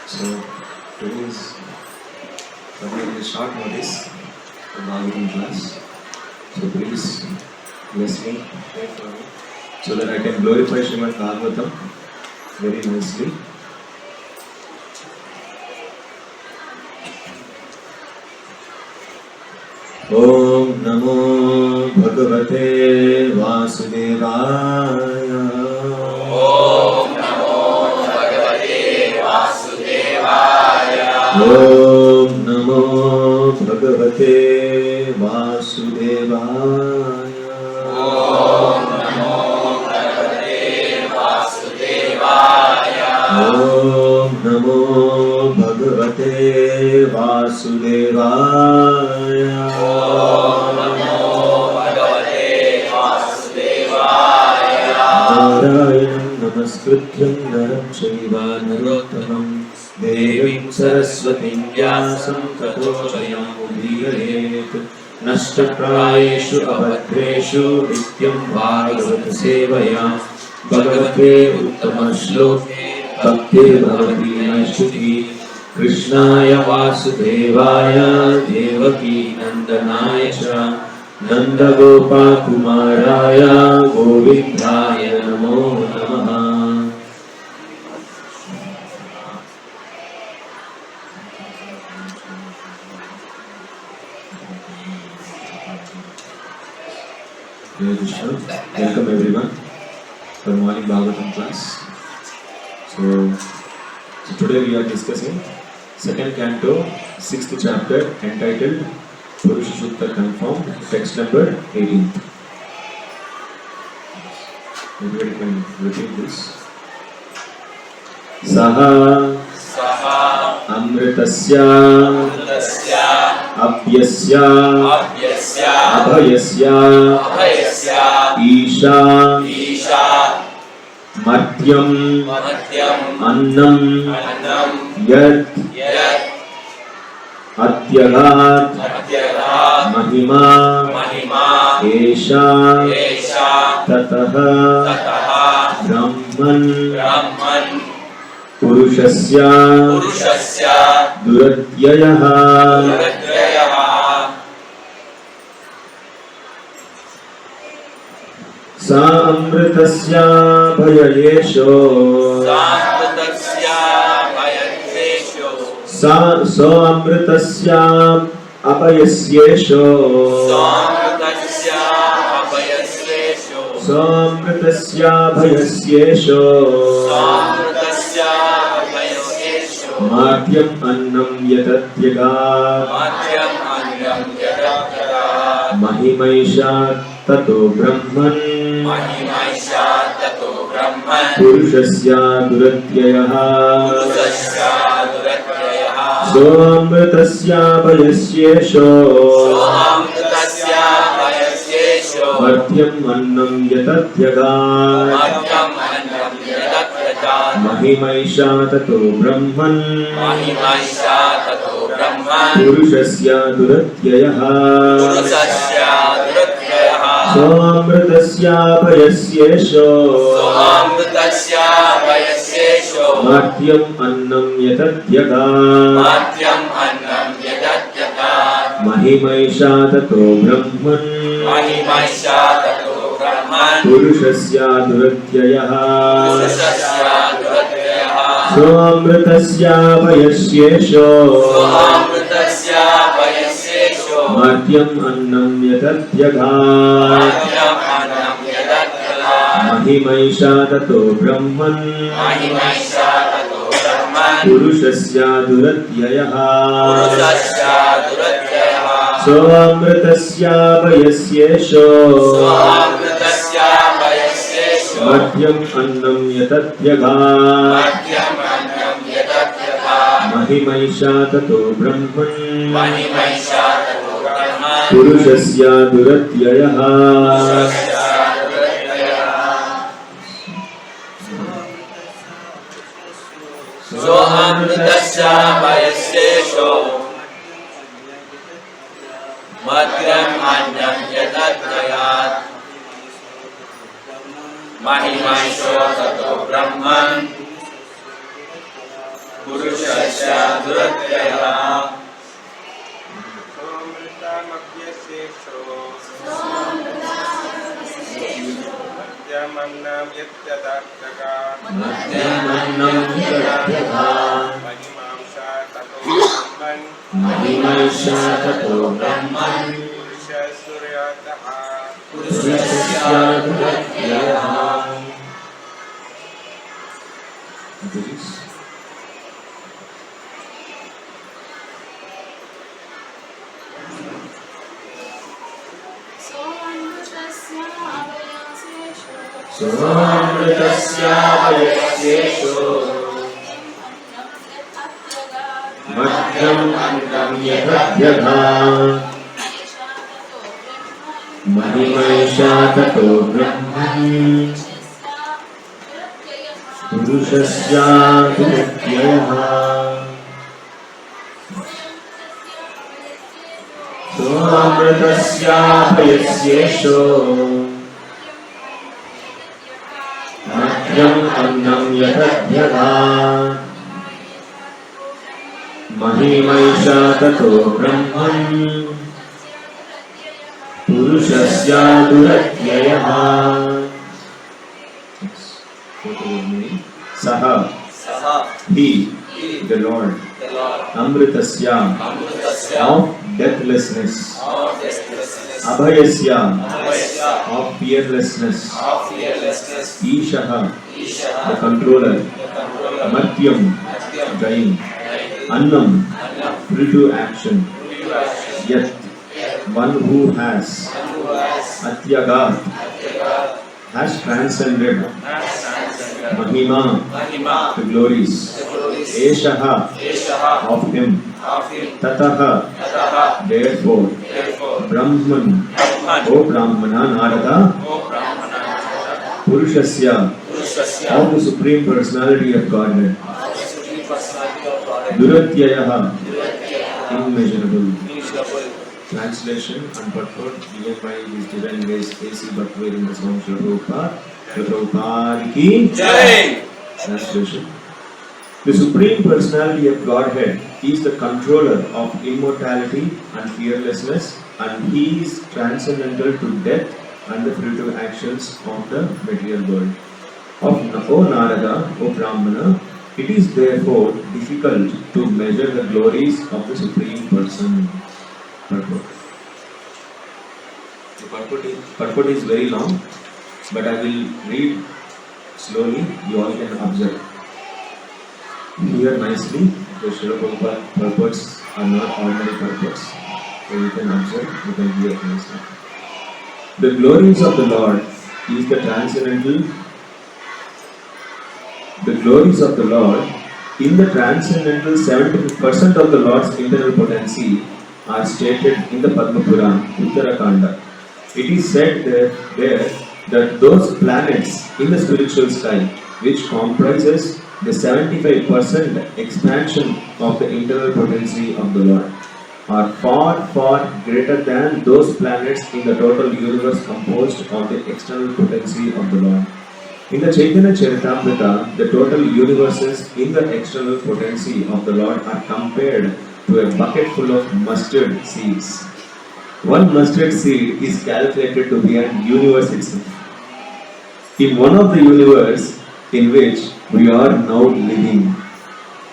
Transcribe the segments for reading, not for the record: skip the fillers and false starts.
So today is a short notice for Bhagavatam class. So please bless me, pray for me, so that I can glorify Srimad Bhagavatam very nicely. Om Namo Bhagavate Vasudevaya. Om Namo Bhagavate Vasudevaya. Om Namo Bhagavate Vasudevaya. Om Namo Bhagavate Vasudevaya. Om Namo Bhagavate Vasudevaya. Om Namo Bhagavate Vasudevaya. Narayanam namaskrityam naram chaiva narottamam devim saraswatim vyasam tato jayam udiyayet nashtaprayeshu abhadreshu nityam bhagavata sevaya bhagavate uttama shloke bhakti bhavati nashtuti Krishnaya Vasudevaya Devaki Nandanaya Cha Nanda Gopa Kumaraya Govindaya Namo Namaha. Hare Krishna. Welcome everyone for morning Bhagavatam class. So today we are discussing second canto, 6th chapter entitled Purusha Sutta Confirmed, text number 18. Everybody can repeat this. Saha Amritasya Abhyasya Abhayasya Isha Matyam Annam Yat Atyagat Mahima Esha Tataha Brahman Purushasya Duratyayaha. Sa amritasya bhayayesho so amritasya apayasyesho so amritasya bhayasyesho Madhyam annam yatatyagat Mahimaisha tato brahman Purushasya duratyayaha So amritasya bhayasyesho Madhyam annam yatatyagat Mahimaisha tato brahman Purushasya duratyayaha So amritasya bhayasyesho Madhyam annam yatatyagat Mahimaisha tato brahman Purushasya duratyayaha Soamritasya vayasyesho Soamritasya vayasesho Matyam annam yatatyaghat Matyam annam yadatyaghat Mahimaisha tato brahman Mahimaisha tato brahman Purushasya duratyayah Purushasya duratyayah Soamritasya vayasyesho Soamritasya vayasesho Matyam annam yatatyaghat Matyam annam yadatyaghat Mahimaisha tato brahman Mahimaisha tato brahman Purushasya duratyayah Purushasya duratyayah Soamritasya vayasesho Matyam annam yadatyaghat Mahimaisha tato brahman Purushasya duratyayah Madhyamannam yatyadatyaghat Matyamannam yatatyaghat Mahimamsa tato brahman Mahimaisha tato brahman Purushya suryataha Purushasya duratyayah Soamritasya vayasyesho Matyam annam yatatyaghat Mahimaisha tato brahman Purushasya duratyayah Soamritasya vayasyesho Matyam annam yatatyaghat Mahimaisha tato brahman Purushasya duratyayah Saha Saha He the Lord the Lord Amritasya Amritasya of deathlessness of restlessness Abhayasya Abhayasya of fearlessness of fearlessness Ishaha the Ishaha controller the controller Matyam Matyam dying Right. Annam Annam free to action Purushasya Yet one who has who has Atyagat Atyagat has transcended transcended Mahima Mahima the glories the glories Eshaha Eshaha of him of him Tataha Tataha therefore therefore Brahman Brahman O Brahmana Narada O Brahmana Purushasya Purushasya of the Supreme Personality of Godhead Supreme Personality of Godhead Duratyayaha Duratyayah immeasurable immeasurable Translation and purport given by His Divine Grace A.C. Bhaktivedanta in the Swami Prabhupada Prabhupada ki Jai Translation The Supreme Personality of Godhead is the controller of immortality and fearlessness and He is transcendental to death and the fruitive actions of the material world. O Narada, O Brahmana, it is therefore difficult to measure the glories of the Supreme Person. Purport. The purport is very long, but I will read slowly, you all can observe. Here nicely, the Srila Prabhupada purports are not ordinary purports. So you can observe, you can hear nicely. The glories of the Lord is the transcendental. The glories of the Lord in the transcendental 70% of the Lord's internal potency are stated in the Padma Puram, Uttarakanda. It is said there that those planets in the spiritual sky, which comprises the 75% expansion of the internal potency of the Lord, are far, far greater than those planets in the total universe composed of the external potency of the Lord. In the Chaitanya Charitamrita, the total universes in the external potency of the Lord are compared to a bucket full of mustard seeds. One mustard seed is calculated to be an universe itself. In one of the universe in which we are now living,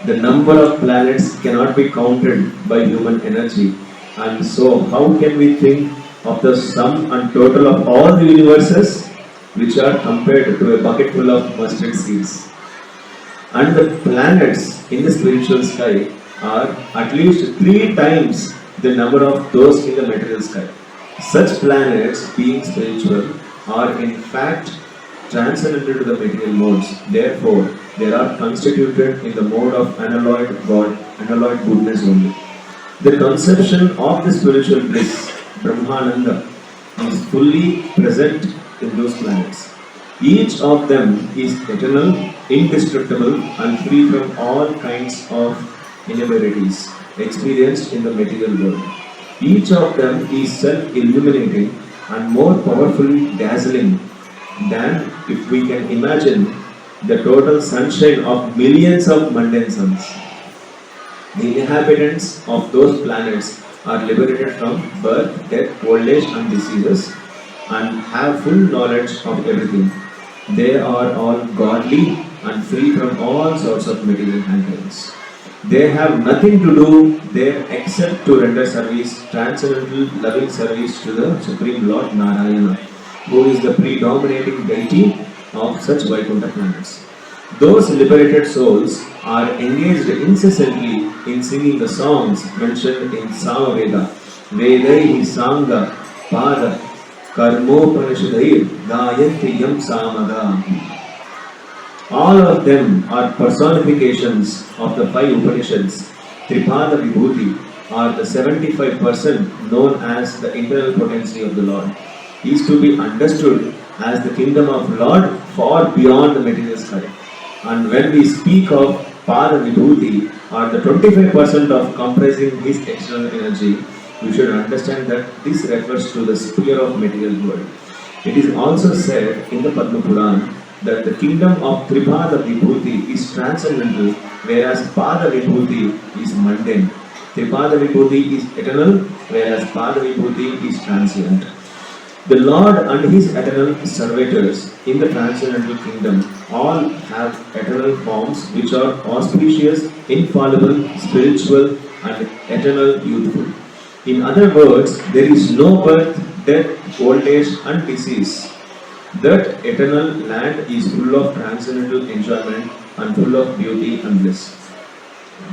The number of planets cannot be counted by human energy. And so, how can we think of the sum and total of all the universes which are compared to a bucket full of mustard seeds? And the planets in the spiritual sky are at least 3 times the number of those in the material sky. Such planets, being spiritual, are in fact transcendental to the material modes. Therefore, they are constituted in the mode of unalloyed goodness only. The conception of the spiritual bliss, Brahmananda, is fully present in those planets. Each of them is eternal, indestructible, and free from all kinds of inevitabilities experienced in the material world. Each of them is self-illuminating and more powerfully dazzling than if we can imagine the total sunshine of millions of mundane suns. The inhabitants of those planets are liberated from birth, death, old age, and diseases and have full knowledge of everything. They are all godly and free from all sorts of material hankerings. They have nothing to do there except to render service, transcendental loving service to the Supreme Lord Narayana, who is the predominating deity of such Vaikuntha planets. Those liberated souls are engaged incessantly in singing the songs mentioned in Samaveda, Vedaihi Sangha Pada Karmopanishadair Gayanti Yam Samada. All of them are personifications of the 5 Upanishads. Tripada Vibhuti are the 75% known as the internal potency of the Lord, is to be understood as the kingdom of Lord far beyond the material sky. And when we speak of Pada Vibhuti or the 25% of comprising his external energy, we should understand that this refers to the sphere of material world. It is also said in the Padma Puran that the kingdom of Tripada Vibhuti is transcendental, whereas Pada Vibhuti is mundane. Tripada Vibhuti is eternal, whereas Pada Vibhuti is transient. The Lord and his eternal servitors in the transcendental kingdom all have eternal forms which are auspicious, infallible, spiritual, and eternal youthful. In other words, there is no birth, death, old age, and disease. That eternal land is full of transcendental enjoyment and full of beauty and bliss.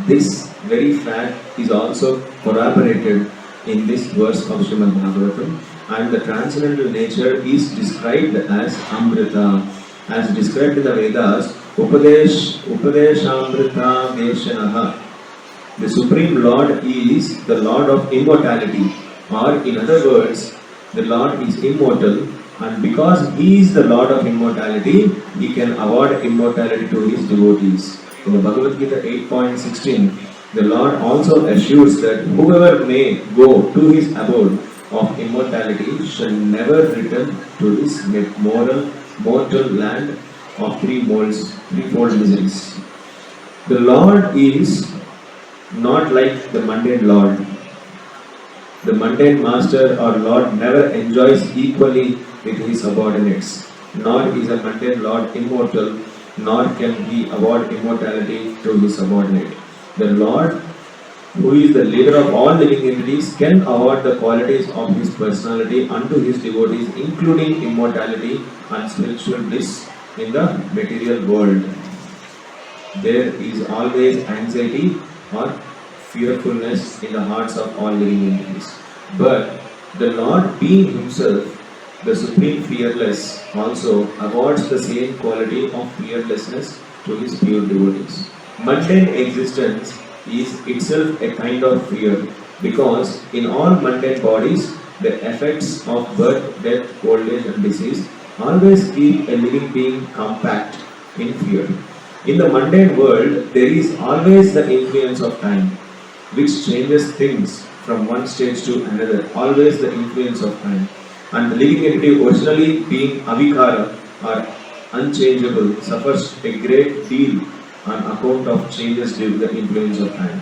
This very fact is also corroborated in this verse of Srimad Bhagavatam, and the transcendental nature is described as Amrita. As described in the Vedas, Upadeshamrita Deshanaha. The Supreme Lord is the Lord of immortality, or in other words, the Lord is immortal, and because he is the Lord of immortality, he can award immortality to his devotees. In the Bhagavad Gita 8.16, the Lord also assures that whoever may go to his abode of immortality shall never return to his mortal land of threefold miseries. The Lord is not like the mundane Lord. The mundane master or Lord never enjoys equally with his subordinates, nor is a mundane Lord immortal, nor can he award immortality to his subordinate. The Lord, who is the leader of all living entities, can award the qualities of his personality unto his devotees, including immortality and spiritual bliss in the material world. There is always anxiety or fearfulness in the hearts of all living entities. But the Lord, being himself the supreme fearless, also awards the same quality of fearlessness to his pure devotees. Mundane existence is itself a kind of fear, because in all mundane bodies, the effects of birth, death, old age, and disease always keep a living being compact in fear. In the mundane world, there is always the influence of time, which changes things from one stage to another, always the influence of time. And the living entity, originally being avikara or unchangeable, suffers a great deal on account of changes due to the influence of time.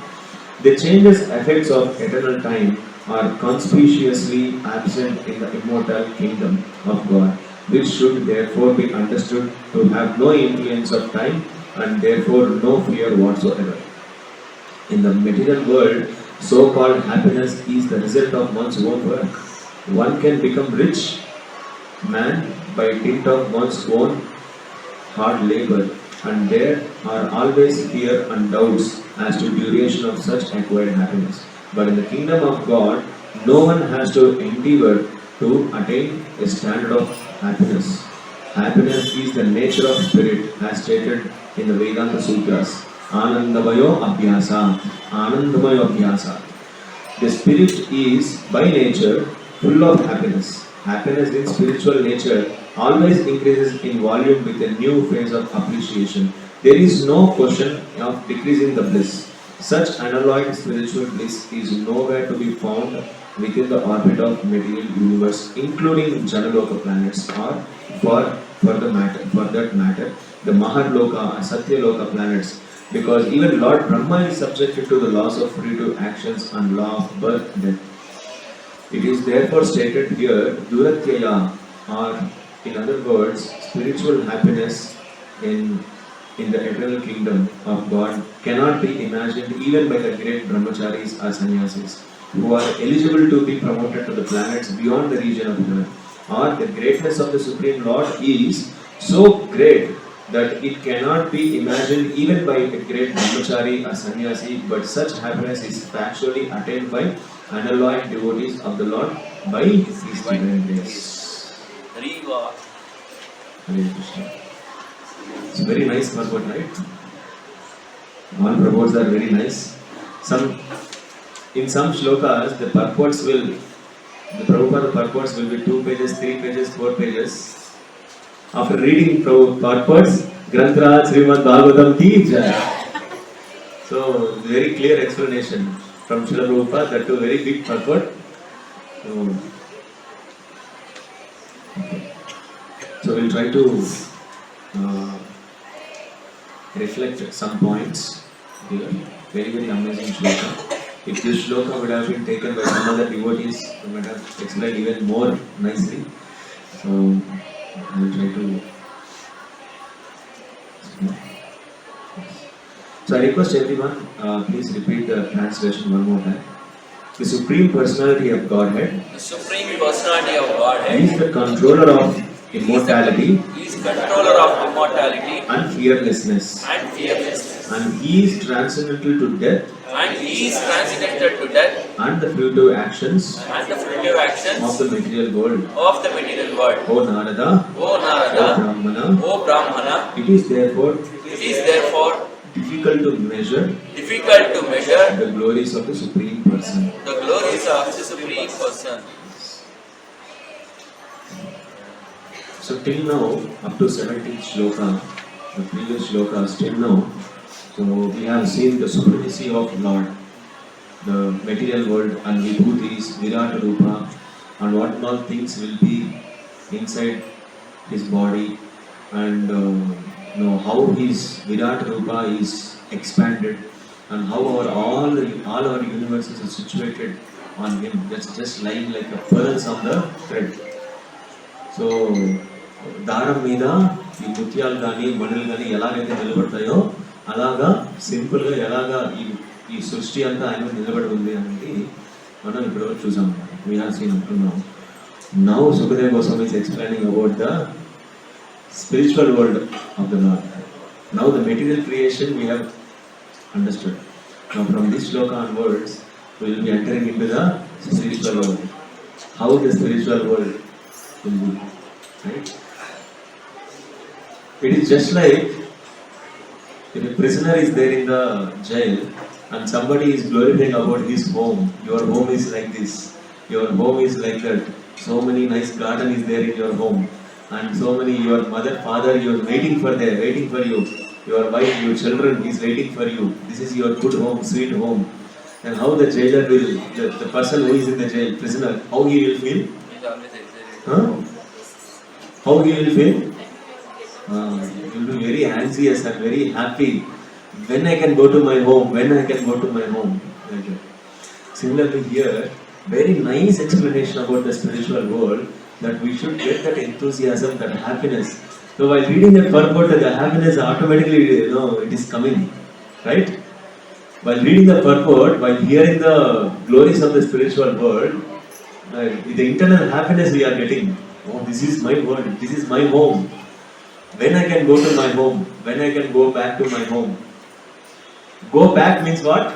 The changes effects of eternal time are conspicuously absent in the immortal kingdom of God, which should therefore be understood to have no influence of time and therefore no fear whatsoever. In the material world, so-called happiness is the result of one's own work. One can become rich man by dint of one's own hard labor, and there are always fear and doubts as to duration of such acquired happiness. But in the kingdom of God, no one has to endeavor to attain a standard of happiness. Happiness is the nature of spirit, as stated in the Vedanta Sutras. Anandamayo Abhyasa. Anandamayo Abhyasa. The spirit is by nature full of happiness. Happiness in spiritual nature always increases in volume with a new phase of appreciation. There is no question of decreasing the bliss. Such unalloyed spiritual bliss is nowhere to be found within the orbit of material universe, including Janaloka planets, or for that matter, the Maharloka and Satyaloka planets, because even Lord Brahma is subjected to the laws of fruitive actions and law of birth and death. It is therefore stated here, Duratyaya, or in other words, spiritual happiness in the eternal kingdom of God cannot be imagined even by the great brahmacharis or sannyasis, who are eligible to be promoted to the planets beyond the region of heaven. Or the greatness of the Supreme Lord is so great that it cannot be imagined even by a great brahmachari or sannyasi, but such happiness is factually attained by unalloyed devotees of the Lord by His divine grace. Hariva. Hare Krishna. It's very nice purport, right? All purports are very nice. In some shlokas, the Prabhupada purports will be 2 pages, 3 pages, 4 pages. After reading purports, Granthra Srimad Bhagavatam ki jai. So, very clear explanation from Srila Prabhupada, that too very big purport. So we'll try to reflect some points here. Very, very amazing shloka. If this shloka would have been taken by some other devotees, we might have explained even more nicely. So I will try to. So I request everyone, please repeat the translation one more time. The Supreme Personality of Godhead. The Supreme Personality of Godhead He is the controller of immortality. He is controller of immortality And fearlessness. and fearlessness. And He is transcendental to death. And He is transcendental to death And the fruitive actions and the fruitive actions of the material world. of the material world. O Narada, O O Narada, Brahmana, O Brahmana, it is therefore it is therefore difficult to measure difficult to measure the glories of the Supreme Person. the glories of the Supreme Person. So till now, up to 17th shloka, the previous shlokas till now, so we have seen the supremacy of Lord, the material world and vibhutis, Virat Rupa, and what all things will be inside his body, and how his Virat Rupa is expanded, and how all our universes are situated on him. That's just lying like a pearls on the thread. So దారం మీద ఈ ముత్యాలు కానీ మణులు కానీ ఎలాగైతే నిలబడతాయో అలాగా సింపుల్గా ఎలాగా ఈ సృష్టి అంతా ఆయన నిలబడి ఉంది అనేది మనం ఇప్పటివరకు చూసాం. వీ హావ్ సీన్ అంటున్నాం. Now Sukhdev Goswami is explaining about the spiritual world of the Lord. Now the material creation we have understood. Now from this shloka onwards we will be entering into the spiritual world. How the spiritual world will be, right? It is just like if a prisoner is there in the jail and somebody is glorifying about his home. Your home is like this, your home is like that, so many nice garden is there in your home, and so many your mother, father, you are waiting for you, your wife, your children is waiting for you. This is your good home, sweet home. And how the jailer will, the person who is in the jail, prisoner, how he will feel? Huh? How he will feel? He will be very anxious and very happy. When I can go to my home? When I can go to my home? Okay. Similarly here, very nice explanation about the spiritual world, that we should get that enthusiasm, that happiness. So while reading that purport, the happiness automatically, it is coming, right? While reading the purport, while hearing the glories of the spiritual world, the internal happiness we are getting. Oh, this is my world, this is my home. When I can go to my home, when I can go back to my home. Go back means what?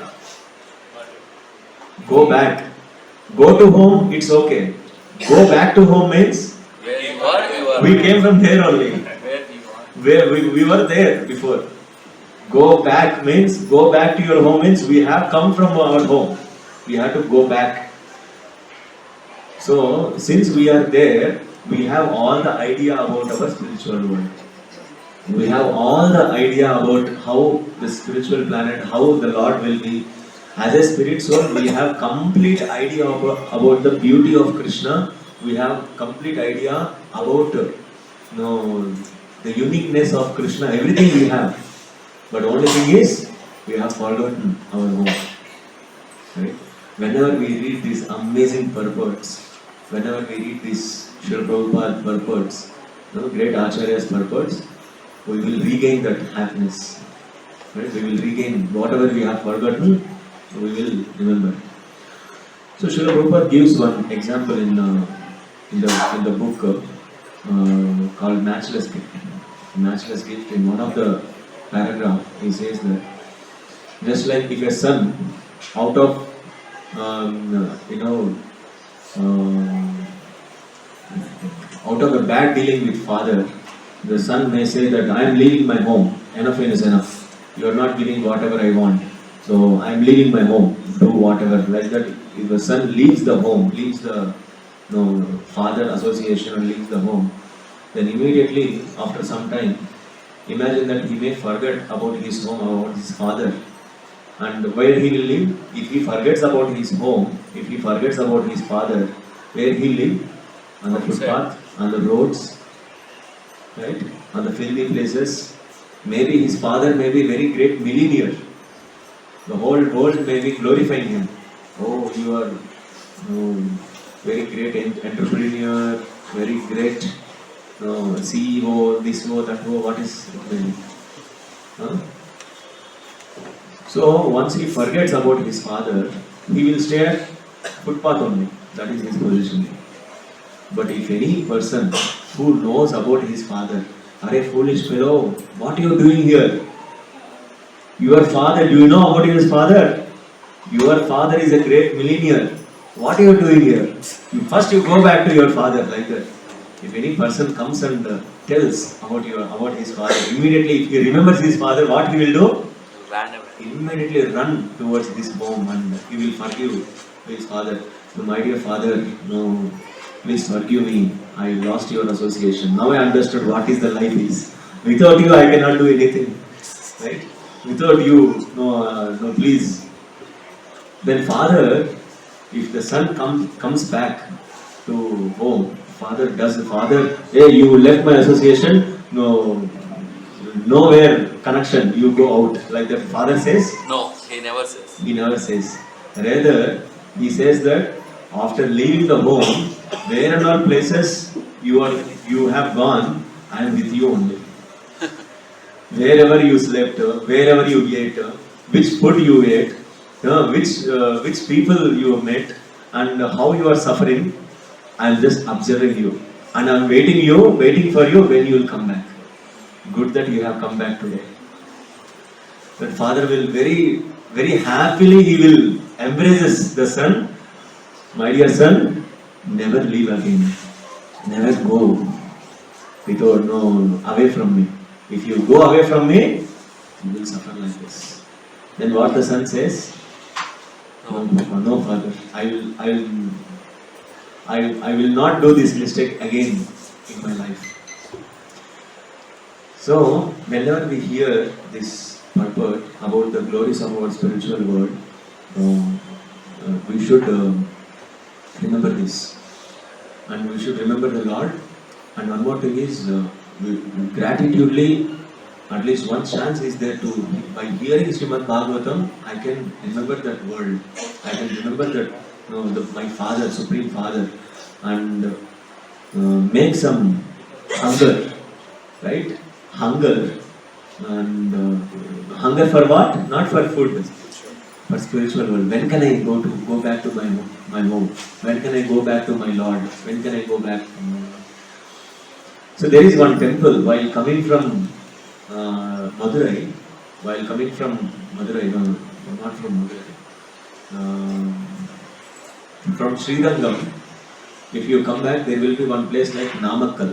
Go back. Go to home, it's okay. Go back to home means Where you are. we came from there only. Where you are. Where we were there before. Go back means go back to your home means we have come from our home. We have to go back. So since we are there, we have all the idea about our spiritual world. We have all the idea about how the spiritual planet, how the Lord will be. As a spirit soul, we have complete idea about the beauty of Krishna. We have complete idea about the uniqueness of Krishna. Everything we have. But only thing is, we have forgotten our home. Right? Whenever we read these amazing purports, whenever we read these Srila Prabhupada purports, great Acharya's purports, we will regain that happiness. Right? We will regain whatever we have forgotten, we will remember. So Srila Prabhupada gives one example in the book called Matchless Gift. Matchless Gift, in one of the paragraph, he says that just like if a son out of out of a bad dealing with father, the son may say that I am leaving my home, enough is enough. You are not giving whatever I want, so I am leaving my home, do whatever. Like that, if the son leaves the home, leaves the father association and leaves the home, then immediately after some time, imagine that he may forget about his home, about his father. And where he will live? If he forgets about his home, if he forgets about his father, where he live? On the footpath, on the roads, right? On the filthy places. Maybe his father may be very great millionaire. The whole world may be glorifying him. Oh, you are very great entrepreneur, very great CEO, this, that, what is it? Huh? So once he forgets about his father, he will stay at footpath only. That is his position. But if any person who knows about his father, "Arey foolish fellow, what are you doing here? Your father, do you know about his father? Your father is a great millionaire. What are you doing here? First you go back to your father," like that. If any person comes and tells about his father, immediately if he remembers his father, what he will do? Immediately run towards this home and he will forgive his father. So, my dear father, please forgive me. I lost your association. Now I understood what is the life is. Without you, I cannot do anything. Right? Without you, no, please. Then father, if the son comes back to home, father, hey, you left my association, nowhere connection, you go out. Like the father says? No, he never says. He never says. Rather, he says that after leaving the home, where and all places you have gone, I am with you only. Wherever you slept, wherever you ate, which food you ate, which people you met, and how you are suffering, I am just observing you. And I am waiting for you when you will come back. Good that you have come back today. That father will very, very happily, he will embrace the son. My dear son, never leave again. Never go away from me. If you go away from me, you will suffer like this. Then what the son says? No, father. I will not do this mistake again in my life. So, whenever we hear this purport about the glories of our spiritual world, we should remember this. And we should remember the Lord. And one more thing is, gratitudely, at least one chance is there to, by hearing Srimad Bhagavatam, I can remember that world. I can remember that, my Father, Supreme Father, and make some hunger, right? Hunger. And hunger for what? Not for food. for spiritual world. When can I go back to my home? When can I go back to my Lord? When can I go back? So there is one temple while coming from Madurai. While coming from Madurai, no, not from Madurai. From Srirangam, if you come back, there will be one place like Namakkal.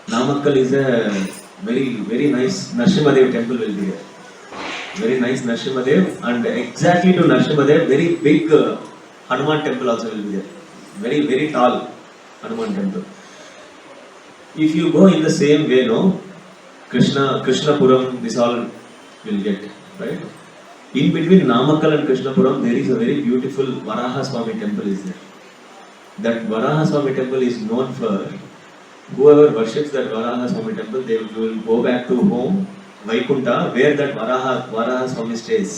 Namakkal is a very nice Nrsimhadev temple will be there. Very nice Nrsimhadev, and exactly to Nrsimhadev, very big Hanuman temple also will be there. Very tall Hanuman temple. If you go in the same way, no, Krishna Puram, this all will get, right? In between Namakkal and Krishna Puram, there is a very beautiful Varaha Swami temple is there. That Varaha Swami temple is known for, whoever worships that Varaha Swami temple, they will go back to home, Vaikunta, where that Varaha Swami stays.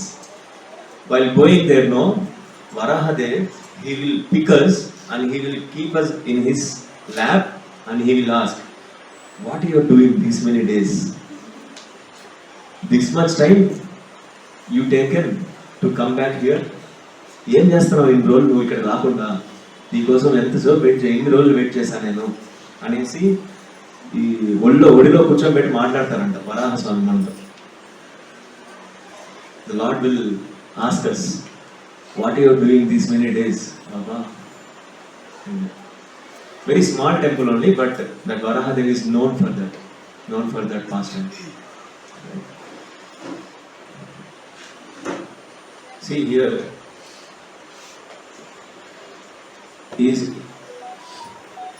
While going there, no, Varaha Dev, he will pick us and he will keep us in his lap and he will ask, what are you doing these many days? This much time you taken to come back here? ఏం చేస్తున్నావు ఇన్ని రోజులు నువ్వు ఇక్కడ రాకుండా? నీకోసం ఎంతసేపు ఇన్ని రోజులు వెయిట్ చేశాను నేను అనేసి ఈ ఒడిలో కూర్చోబెట్టి మాట్లాడతారంట వరాహ స్వామి మనతో. The Lord will ask us, what are you doing these many days? Baba. Very small temple only, but that Varaha Devi is known for that pastime. See here, is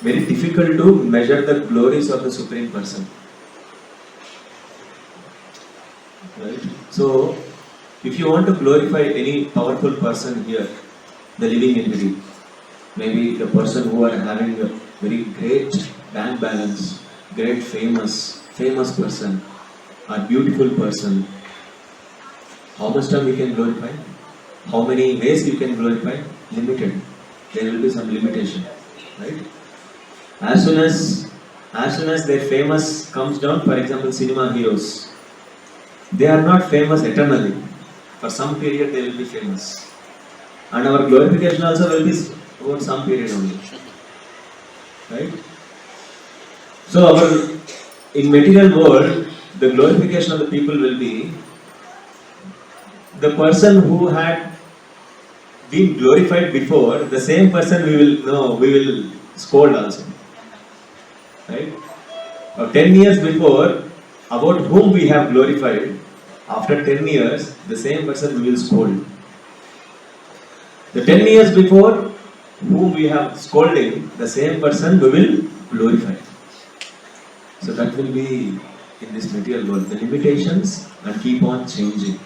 very difficult to measure the glories of the Supreme Person. Right? So, if you want to glorify any powerful person here, the living entity, maybe the person who are having a very great bank balance, great famous person, or beautiful person, how much time you can glorify? How many ways you can glorify? Limited. There will be some limitation, right? As soon as their famous comes down, for example, cinema heroes, they are not famous eternally. For some period they will be famous, and our glorification also will be over some period only, right? So in material world, the glorification of the people will be the person who had been glorified before, the same person we will scold also, right? 10 years before, about whom we have glorified, after 10 years, the same person we will scold. The 10 years before, whom we have scolding, the same person we will glorify. So that will be in this material world, the limitations and keep on changing.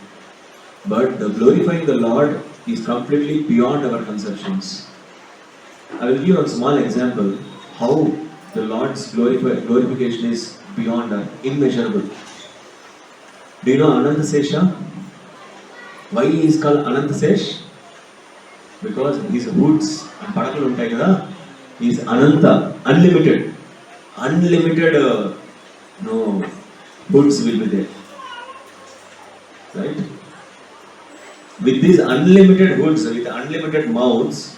But the glorifying the Lord is completely beyond our conceptions. I will give a small example how the Lord's glorification is beyond our immeasurable. Do you know Anantasesha? Why he is called Anantasesh? Because his hoods and padakalu untai kada, he is Ananta, unlimited hoods will be there, right? With these unlimited hoods, with unlimited mouths,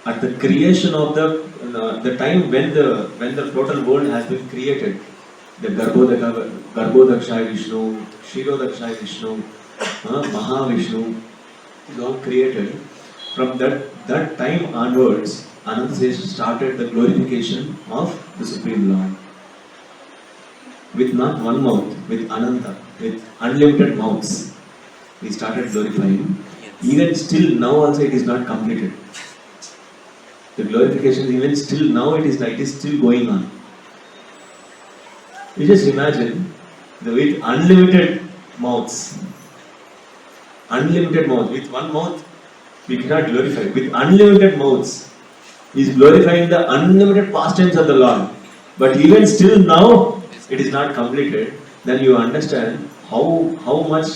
at the creation of the time when the total world has been created, the Garbhodakshaya Vishnu, Kshirodakshaya Vishnu, Mahavishnu is all created. From that time onwards, Anantasesha started the glorification of the Supreme Lord. With not one mouth, with Ananta, with unlimited mouths, we started glorifying. Even still now also it is not completed. The glorification even still now it is still going on. You just imagine with unlimited mouths, with one mouth we cannot glorify. With unlimited mouths, he is glorifying the unlimited pastimes of the Lord. But even still now it is not completed. Then you understand how much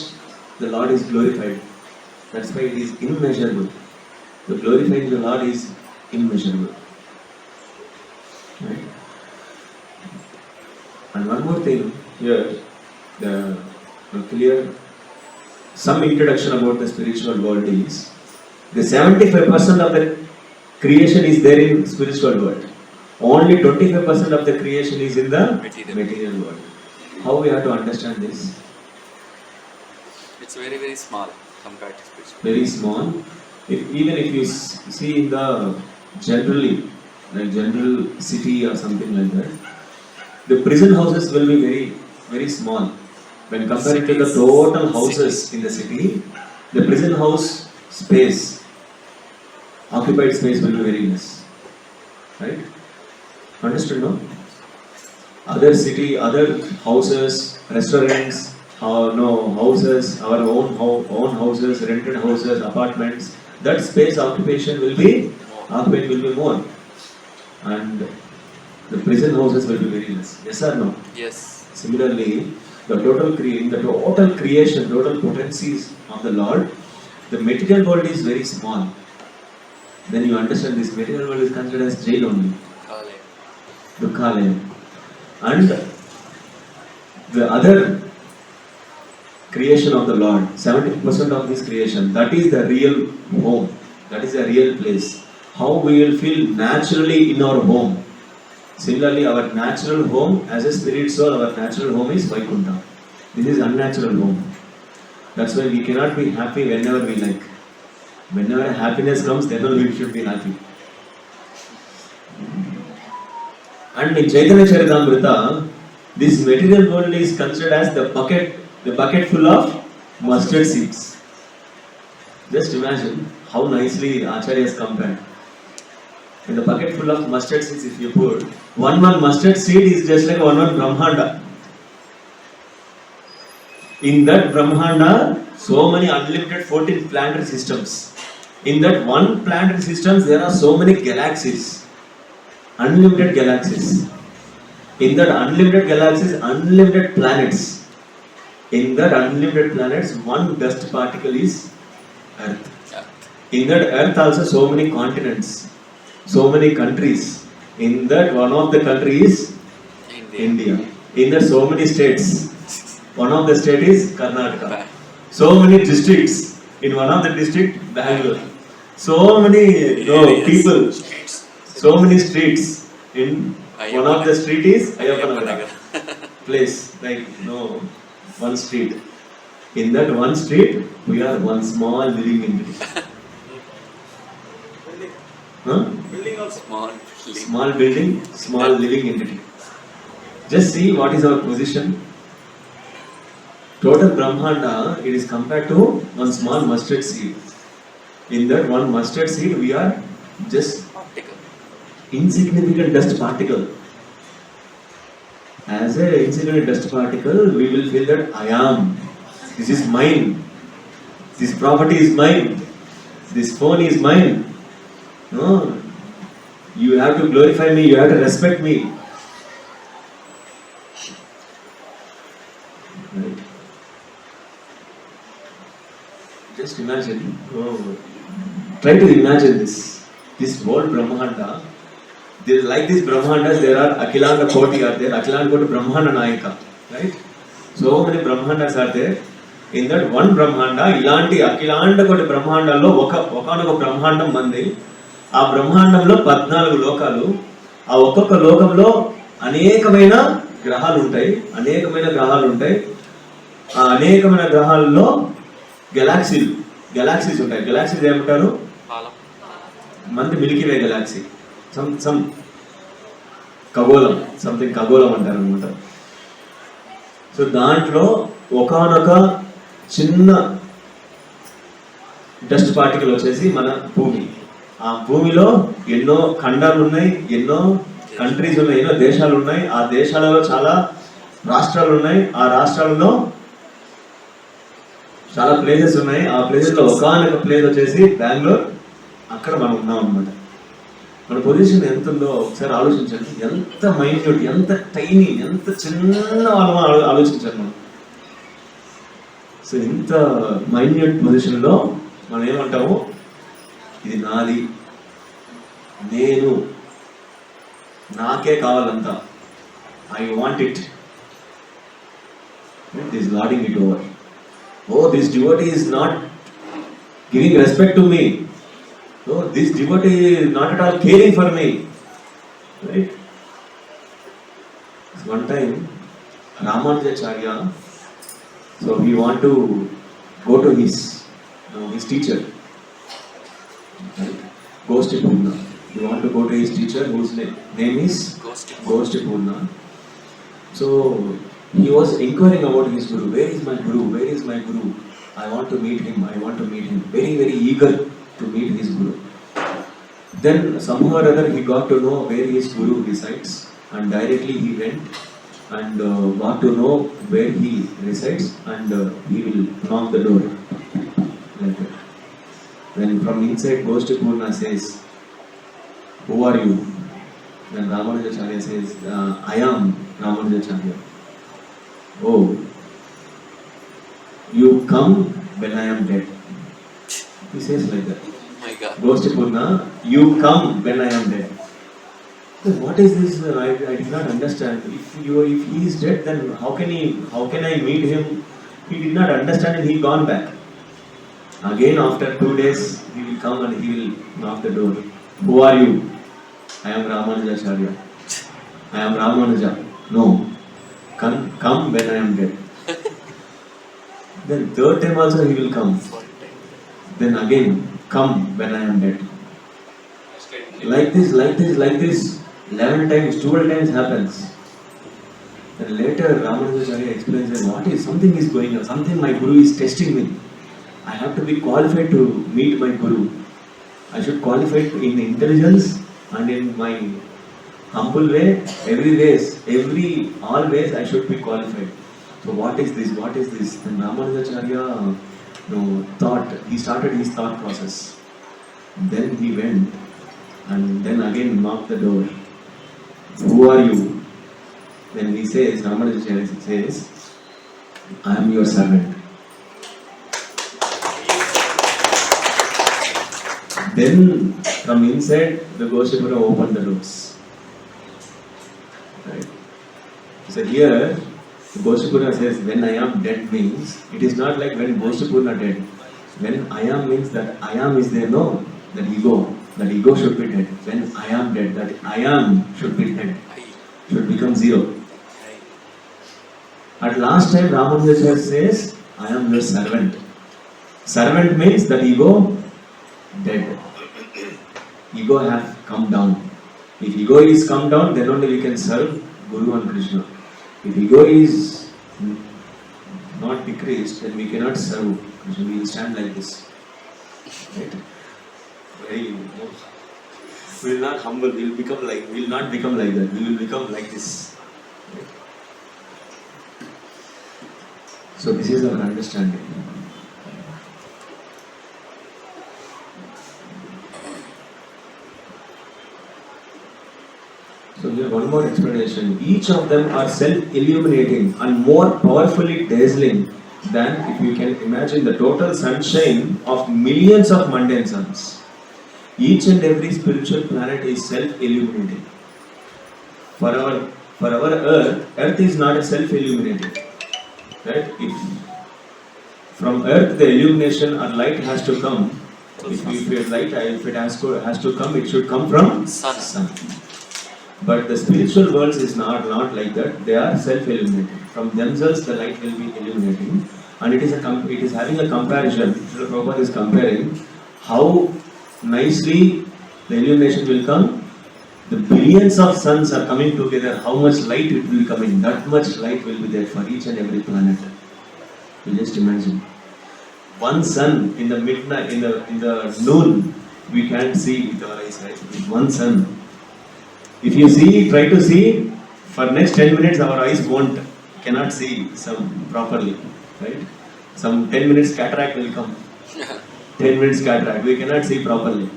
the Lord is glorified. That's why it is immeasurable. The glorifying the Lord is immeasurable. Right? And one more thing here, the clear some introduction about the spiritual world is the 75% of the creation is there in spiritual world. Only 25% of the creation is in the material world. How we have to understand this? It's very, very small compared to spiritual. Very small. Even if you see in the generally, like general city or something like that, the prison houses will be very, very small. When compared to the total houses in the city, the prison house space, occupied space will be very less. Right? Understood, no? Other city, other houses, restaurants, houses, our own houses, rented houses, apartments, that space occupation will be more. And the prison houses will be very less. Yes or no? Yes. Similarly, the total creation, total potencies of the Lord, the material world is very small. Then you understand this material world is considered as jail only. Dukhalayam. And the other creation of the Lord, 70% of this creation, that is the real home. That is the real place. How we will feel naturally in our home. Similarly, our natural home as a spirit soul, our natural home is Vaikuntha. This is unnatural home. That's why we cannot be happy whenever we like. Whenever happiness comes, then we should be happy. And in Chaitanya Charitamrita, this material world is considered as the bucket full of mustard seeds. Just imagine how nicely Acharya has compared. In the bucket full of mustard seeds, if you put one mustard seed is just like one Brahmanda. In that Brahmanda, so many unlimited 14 planetary systems. In that one planetary systems, there are so many galaxies. Unlimited galaxies. In that unlimited galaxies, unlimited planets. In that unlimited planets, one dust particle is Earth. In that Earth also so many continents, so many countries. In that one of the countries is India. In that so many states. One of the state is Karnataka. So many districts. In one of the district, Bangalore. So many people. So many streets. In one of the street is Ayapanagara. Place like one street. In that one street, we are one small living entity. Building also. Small building, small living entity. Just see what is our position. Total Brahmanda, it is compared to one small mustard seed. In that one mustard seed, we are just insignificant dust particle. As an insignificant dust particle, we will feel that I am. This is mine. This property is mine. This phone is mine. No, you have to glorify me. You have to respect me. Right. Just imagine. Try to imagine this. This whole Brahmanda. Like these Brahmandas, there are Akhilanda Koti are there. Akhilanda Koti Brahmanda Nayaka. Right? So many Brahmandas are there. In that one Brahmanda, ilanti Akhilanda Koti Brahmanda lo okanaka Brahmandam mandi. ఆ బ్రహ్మాండంలో 14 లోకాలు. ఆ ఒక్కొక్క లోకంలో అనేకమైన గ్రహాలు ఉంటాయి. ఆ అనేకమైన గ్రహాలలో గెలాక్సీస్ ఉంటాయి. గెలాక్సీస్ ఏమంటారు? మంది మిల్కీ వే గెలాక్సీ. సమ్ ఖగోళం, సంథింగ్ ఖగోళం అంటారు అనమాట. సో దాంట్లో ఒకానొక చిన్న డస్ట్ పార్టికల్ వచ్చేసి మన భూమి. ఆ భూమిలో ఎన్నో ఖండాలు ఉన్నాయి, ఎన్నో కంట్రీస్ ఉన్నాయి, ఎన్నో దేశాలు ఉన్నాయి. ఆ దేశాలలో చాలా రాష్ట్రాలు ఉన్నాయి. ఆ రాష్ట్రాలలో చాలా ప్లేసెస్ ఉన్నాయి. ఆ ప్లేసెస్లో ఒకానొక ప్లేస్ వచ్చేసి బెంగళూరు. అక్కడ మనం ఉన్నాం అన్నమాట. మన పొజిషన్ ఎంత ఉందో ఒకసారి ఆలోచించండి. ఎంత మైన్యూట్, ఎంత టైనీ, ఎంత చిన్న వాళ్ళమో ఆలోచించాలి మనం. సో ఇంత మైన్యూట్ పొజిషన్లో మనం ఏమంటాము? ఇది నాది, నేను, నాకే కావాలంతా. I want it. It is lording it over. Oh, this devotee is not giving respect to me. Oh, this devotee is not at all caring for me. Right? One time, Ramanujacharya, so he want to go to his teacher, right? Gosti Purna. He want to go to his teacher whose name is Gosti Purna. So he was inquiring about his guru. Where is my guru? Where is my guru? I want to meet him. I want to meet him. Very, very eager to meet his guru. Then somehow or other he got to know where his guru resides, and directly he went and got to know where he resides, and he will knock the door. Like that. Then from inside Gosti Purna says, "Who are you?" Then Ramanujacharya says, "I am Ramanujacharya." "Oh, you come when I am dead." He says like that. My God. Gosti Purna, you come when I am dead. So what is this? I did not understand. If he is dead, then how can I meet him? He did not understand and he gone back. Again after 2 days he will come and he will knock the door. "Who are you?" "I am Ramanujacharya." "I am Ramanuja." "No, come when I am dead." Then third time also he will come. Then again, "Come when I am dead." Like this, 11 times, 12 times happens. Then later Ramanujacharya explains that something is going on, something my guru is testing me. I have to be qualified to meet my guru. I should qualify in intelligence and in my humble way, all ways I should be qualified. So what is this? Then Ramanujacharya thought, he started his thought process. Then he went and then again knocked the door. "Who are you?" Then he says, Ramanujacharya says, "I am your servant." Then from inside the Goshapura opened the doors. Right? So here Goshapura says, when I am dead means, it is not like when Goshapura dead. When I am means that I am is there, no, that ego should be dead. When I am dead, that I am should be dead, should become zero. At last time Ramanujacharya says, "I am your servant." Servant means that ego dead. Ego have come down. If ego is come down, then only we can serve Guru and Krishna. If ego is not decreased, then we cannot serve Krishna. We will stand like this. Right? We will not humble, we will not become like that. We will become like this. Right? So this is our understanding. So here one more explanation. Each of them are self-illuminating and more powerfully dazzling than, if you can imagine, the total sunshine of millions of mundane suns. Each and every spiritual planet is self-illuminating. For our earth is not a self-illuminating. Right? If from earth the illumination or light has to come, if it has to come, it should come from sun. But the spiritual worlds is not like that. They are self-illuminating. From themselves, the light will be illuminating, and it is having a comparison. Srila Prabhupada is comparing how nicely the illumination will come. The billions of suns are coming together. How much light it will be coming? That much light will be there for each and every planet. You just imagine. One sun in the midnight, in the noon, we can't see with our eyes, right? With one sun. If you try to see, for next 10 minutes our eyes cannot see properly, right? Some 10 minutes cataract will come. 10 minutes cataract, we cannot see properly.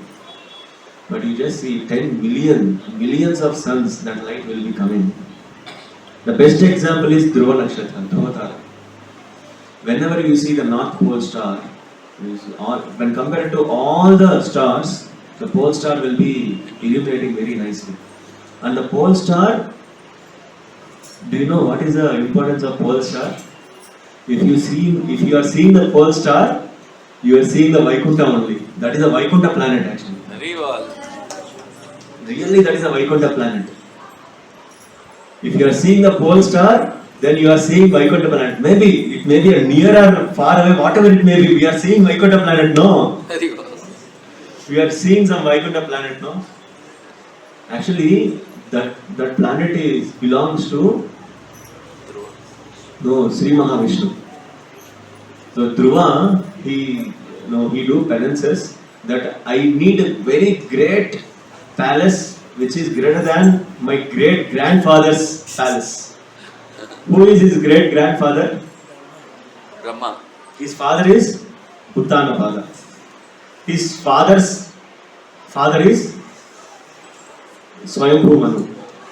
But you just see 10 millions of suns, that light will be coming. The best example is Dhruva Nakshatra, Dhruva Tara. Whenever you see the North Pole star, when compared to all the stars, the pole star will be illuminating very nicely. And the pole star, do you know what is the importance of pole star? If you are seeing the pole star, you are seeing the Vaikuntha only. That is a Vaikuntha planet actually. Rival. Really, that is a Vaikuntha planet. If you are seeing the pole star, then you are seeing Vaikuntha planet. Maybe it may be a near or far away, whatever it may be. We are seeing Vaikuntha planet. No, Rival. we are seeing some Vaikuntha planet. No, actually, that planet belongs to Sri Mahavishnu. So Dhruva, he do penances that I need a very great palace which is greater than my great grandfather's palace. Who is his great grandfather? Brahma. His father is Uttanapada. His father's father is Swayambhu Manu.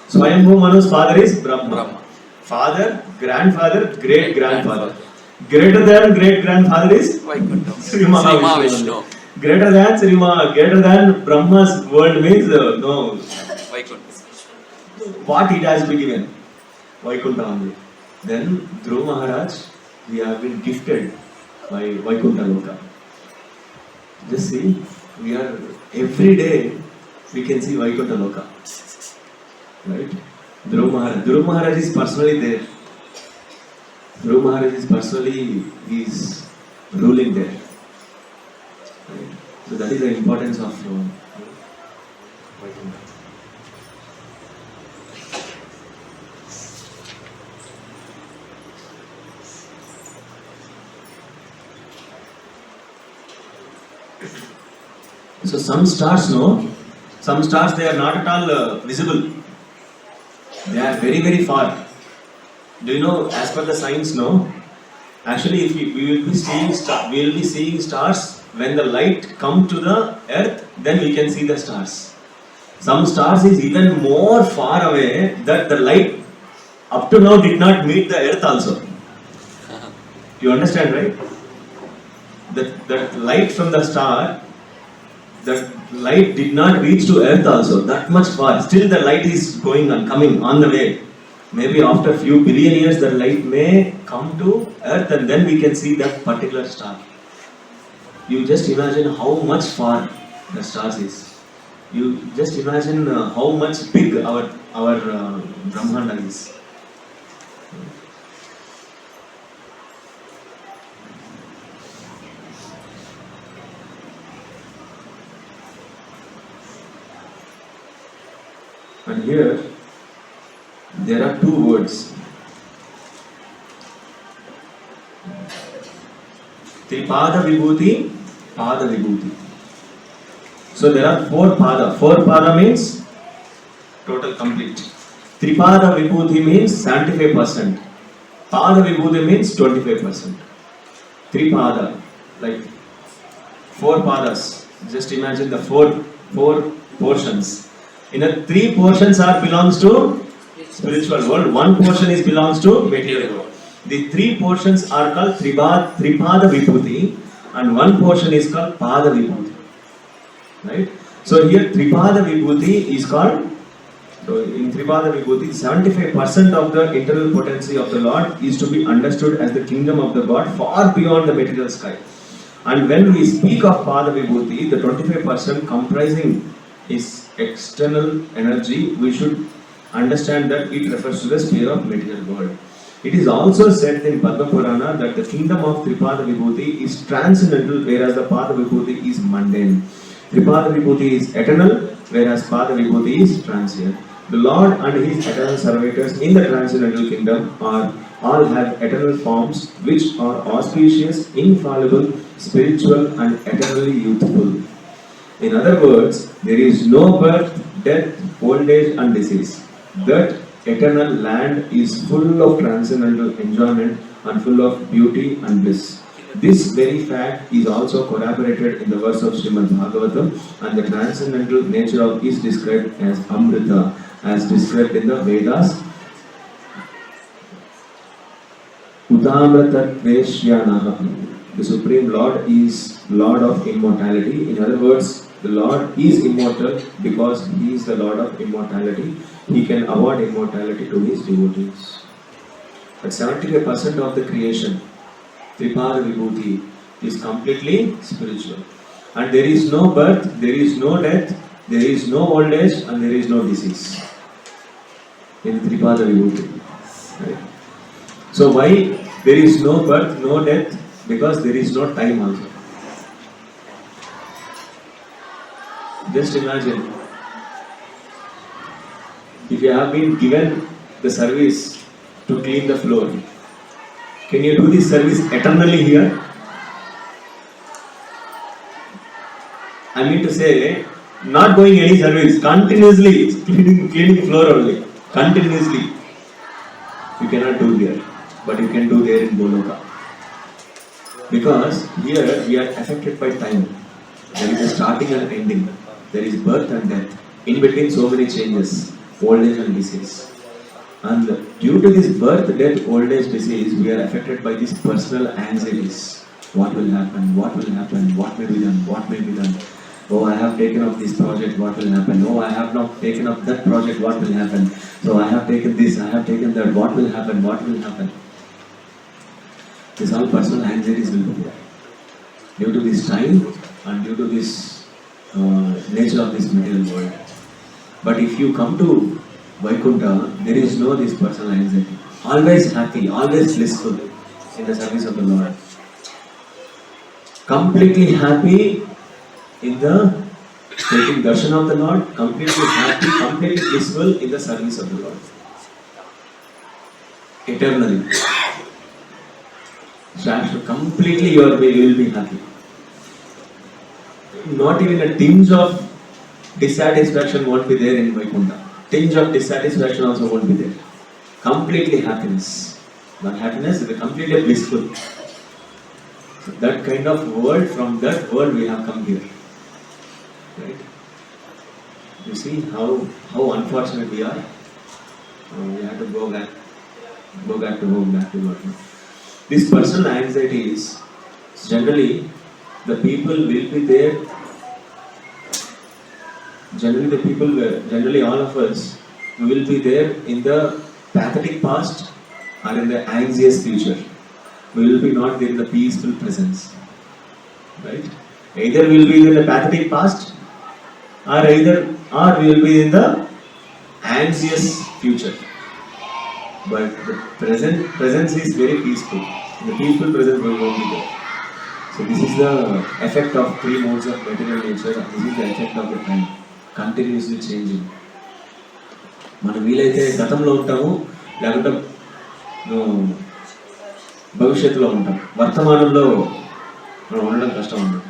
Swayambhu Manu's father is Brahma. Father, grandfather, great grandfather. Greater than great grandfather is Vaikuntha. Sri Mahavishnu. Vishnu. Greater than Brahma's world means no. Vaikuntha. What it has been given? Vaikuntha only. Then Dhruva Maharaj, we have been gifted by Vaikuntha Loka. Just see, we are every day we can see Vaikuntha Loka. Right? Dhruva Maharaj is personally there. Dhruva Maharaj is personally ruling there. Right? So that is the importance of Vaikuntha. So some stars, they are not at all visible. They are very, very far. Do you know, as per the science, actually if we will be seeing stars when the light comes to the earth, then we can see the stars. Some stars is even more far away that the light up to now did not meet the earth also. You understand, right? That light from the star, that light did not reach to earth also, that much far. Still the light is going and coming on the way. Maybe after a few billion years the light may come to earth and then we can see that particular star. You just imagine how much far the stars is. You just imagine how much big our Brahmanda is. And here, there are two words. Tripada Vibhuti, Pada Vibhuti. So there are four pada. Four pada means total complete. Tripada Vibhuti means 75%. Pada Vibhuti means 25%. Tripada, like four padas. Just imagine the four portions. In a three portions belongs to spiritual world, one portion belongs to material world. The three portions are called Tripada Vibhuti and one portion is called Pada Vibhuti. Right? So here Tripada Vibhuti is called, so in Tripada Vibhuti, 75% of the internal potency of the Lord is to be understood as the kingdom of the God far beyond the material sky. And when we speak of Pada Vibhuti, the 25% comprising is external energy, we should understand that it refers to the sphere of material world. It is also said in Padma Purana that the kingdom of Tripada Vibhuti is transcendental, whereas the Pada Vibhuti is mundane. Tripada Vibhuti is eternal, whereas Pada Vibhuti is transient. The Lord and His eternal servitors in the transcendental kingdom all have eternal forms which are auspicious, infallible, spiritual and eternally youthful. In other words, there is no birth, death, old age and disease. That eternal land is full of transcendental enjoyment and full of beauty and bliss. This very fact is also corroborated in the verse of Srimad Bhagavatam, and the transcendental nature of is described as Amrita, as described in the Vedas. Udamratatveshyanaha. The Supreme Lord is Lord of immortality. In other words, the Lord is immortal because He is the Lord of immortality. He can award immortality to His devotees. But 75% of the creation Tripada Vibhuti is completely spiritual. And there is no birth, there is no death, there is no old age, and there is no disease in Tripada Vibhuti. Right? So why there is no birth, no death? Because there is no time also. Just imagine, if you have been given the service to clean the floor, can you do this service eternally here? I mean to say, not going any service, continuously cleaning floor only, continuously. You cannot do here, but you can do there in Goloka. Because here we are affected by time. There is a starting and ending. There is birth and death. In between so many changes, old age and disease. And due to this birth, death, old age, disease, we are affected by these personal anxieties. What will happen? What will happen? What may be done? What may be done? Oh, I have taken up this project, what will happen? Oh, I have not taken up that project, what will happen? So I have taken this, I have taken that, what will happen? What will happen? These all personal anxieties will be there. Due to this time and due to this nature of this material world. But if you come to Vaikuntha, there is no this personal anxiety. Always happy, always blissful in the service of the Lord. Completely happy in the taking darshan of the Lord, completely happy, completely blissful in the service of the Lord. Eternally. So completely you will be happy. Not even a tinge of dissatisfaction won't be there in Vaikuntha. Tinge of dissatisfaction also won't be there. Completely happiness. Not happiness, it is completely blissful. So that kind of world, from that world we have come here. Right? You see how unfortunate we are. We have to go back to home, back to work. This personal anxiety is generally the people will be there. Generally all of us will be there in the pathetic past or in the anxious future. We will be not there in the peaceful presence. Right? Either we will be in the pathetic past or we will be in the anxious future. But the presence is very peaceful. The peaceful presence will not be there. So this is the effect of three modes of material nature. This is the effect of the time. Continuously changing. మనం వీలైతే గతంలో ఉంటాము, లేకుంటే భవిష్యత్తులో ఉంటాం. వర్తమానంలో మనం ఉండడం కష్టం ఉంటుంది.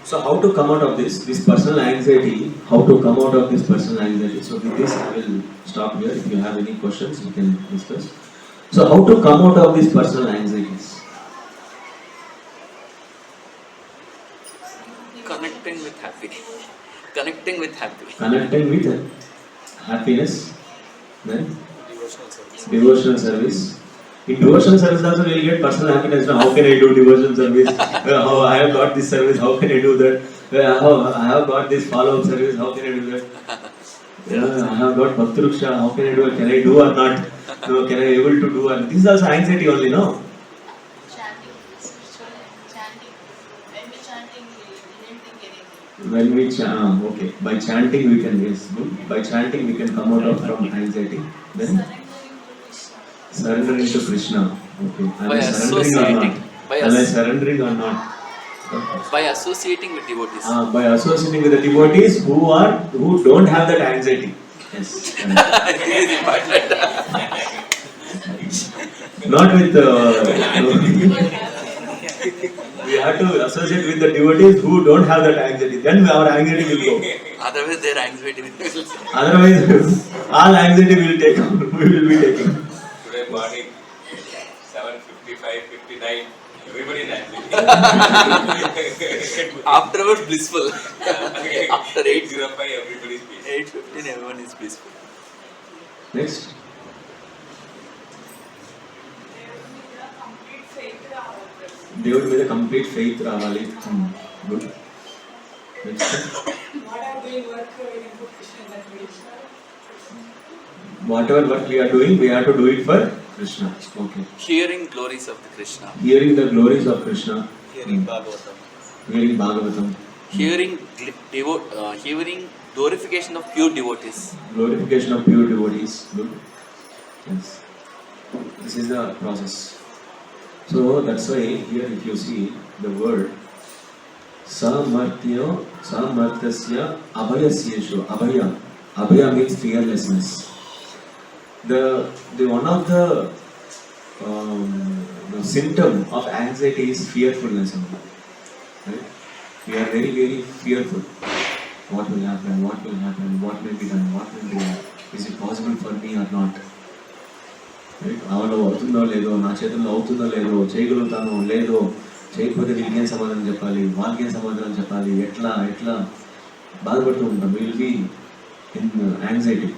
So how to come out of this personal anxiety, how to come out of this personal anxiety. So with this I will stop here. If you have any questions, you can discuss. So how to come out of these personal anxieties? Connecting with happy. Connecting with happy. Connecting with happiness. Then devotional service. In devotional service also we will get personal happiness. Now, how can I do devotional service? How I have got this service, how can I do that? I have got this follow-up service, how can I do that? I have got Bhakti Ruksha, how can I do it? Can I do or not? No, can I able to do or not? This is also anxiety only, no? Chanting, spiritual chanting. When we chanting, we didn't think anything. When we chant, okay. By chanting we can, yes, good. By chanting we can come out of from anxiety. Then surrendering to Krishna. Okay. Am I surrendering or not? Am I surrendering or not? By associating with devotees. By associating with the devotees who don't have that anxiety. Yes. This is important. Not with we have to associate with the devotees who don't have that anxiety. Then our anxiety will go. Otherwise, their anxiety will. Otherwise, all anxiety will take. We will be taking. Today morning, 7:55, 59, everybody is angry. Afterwards, blissful. After 8:05, everybody is peaceful. 8:15, everyone is blissful. Next. దేవుడి మీద complete faith రావాలి. Good. Next. What are doing work in Krishna Das Prabhu? Whatever work we are doing, we have to do it for Krishna. Okay. Hearing glories of the Krishna. Hearing the glories of Krishna. Hearing Bhagavatam. Hearing Bhagavatam. Hearing glorification of pure devotees. Glorification of pure devotees. Good. Yes. This is the process. So that's why here if you see the word Samarthya, Samarthasya, Abhayasyeshu. Abhaya means fearlessness. The one of the symptom of anxiety is fearfulness. Right? We are very, very fearful. What will happen? What will happen? What will be done? What will be done? Is it possible for me or not? అవును అవుతుందో లేదో, నా చేతుల్లో అవుతుందో లేదో, చేయగలుగుతానో లేదో, చేయకపోతే వీళ్ళకేం సమాధానం చెప్పాలి, వాళ్ళకేం సమాధానం చెప్పాలి, ఎట్లా బాధపడుతూ ఉంటాం. Will be in anxiety.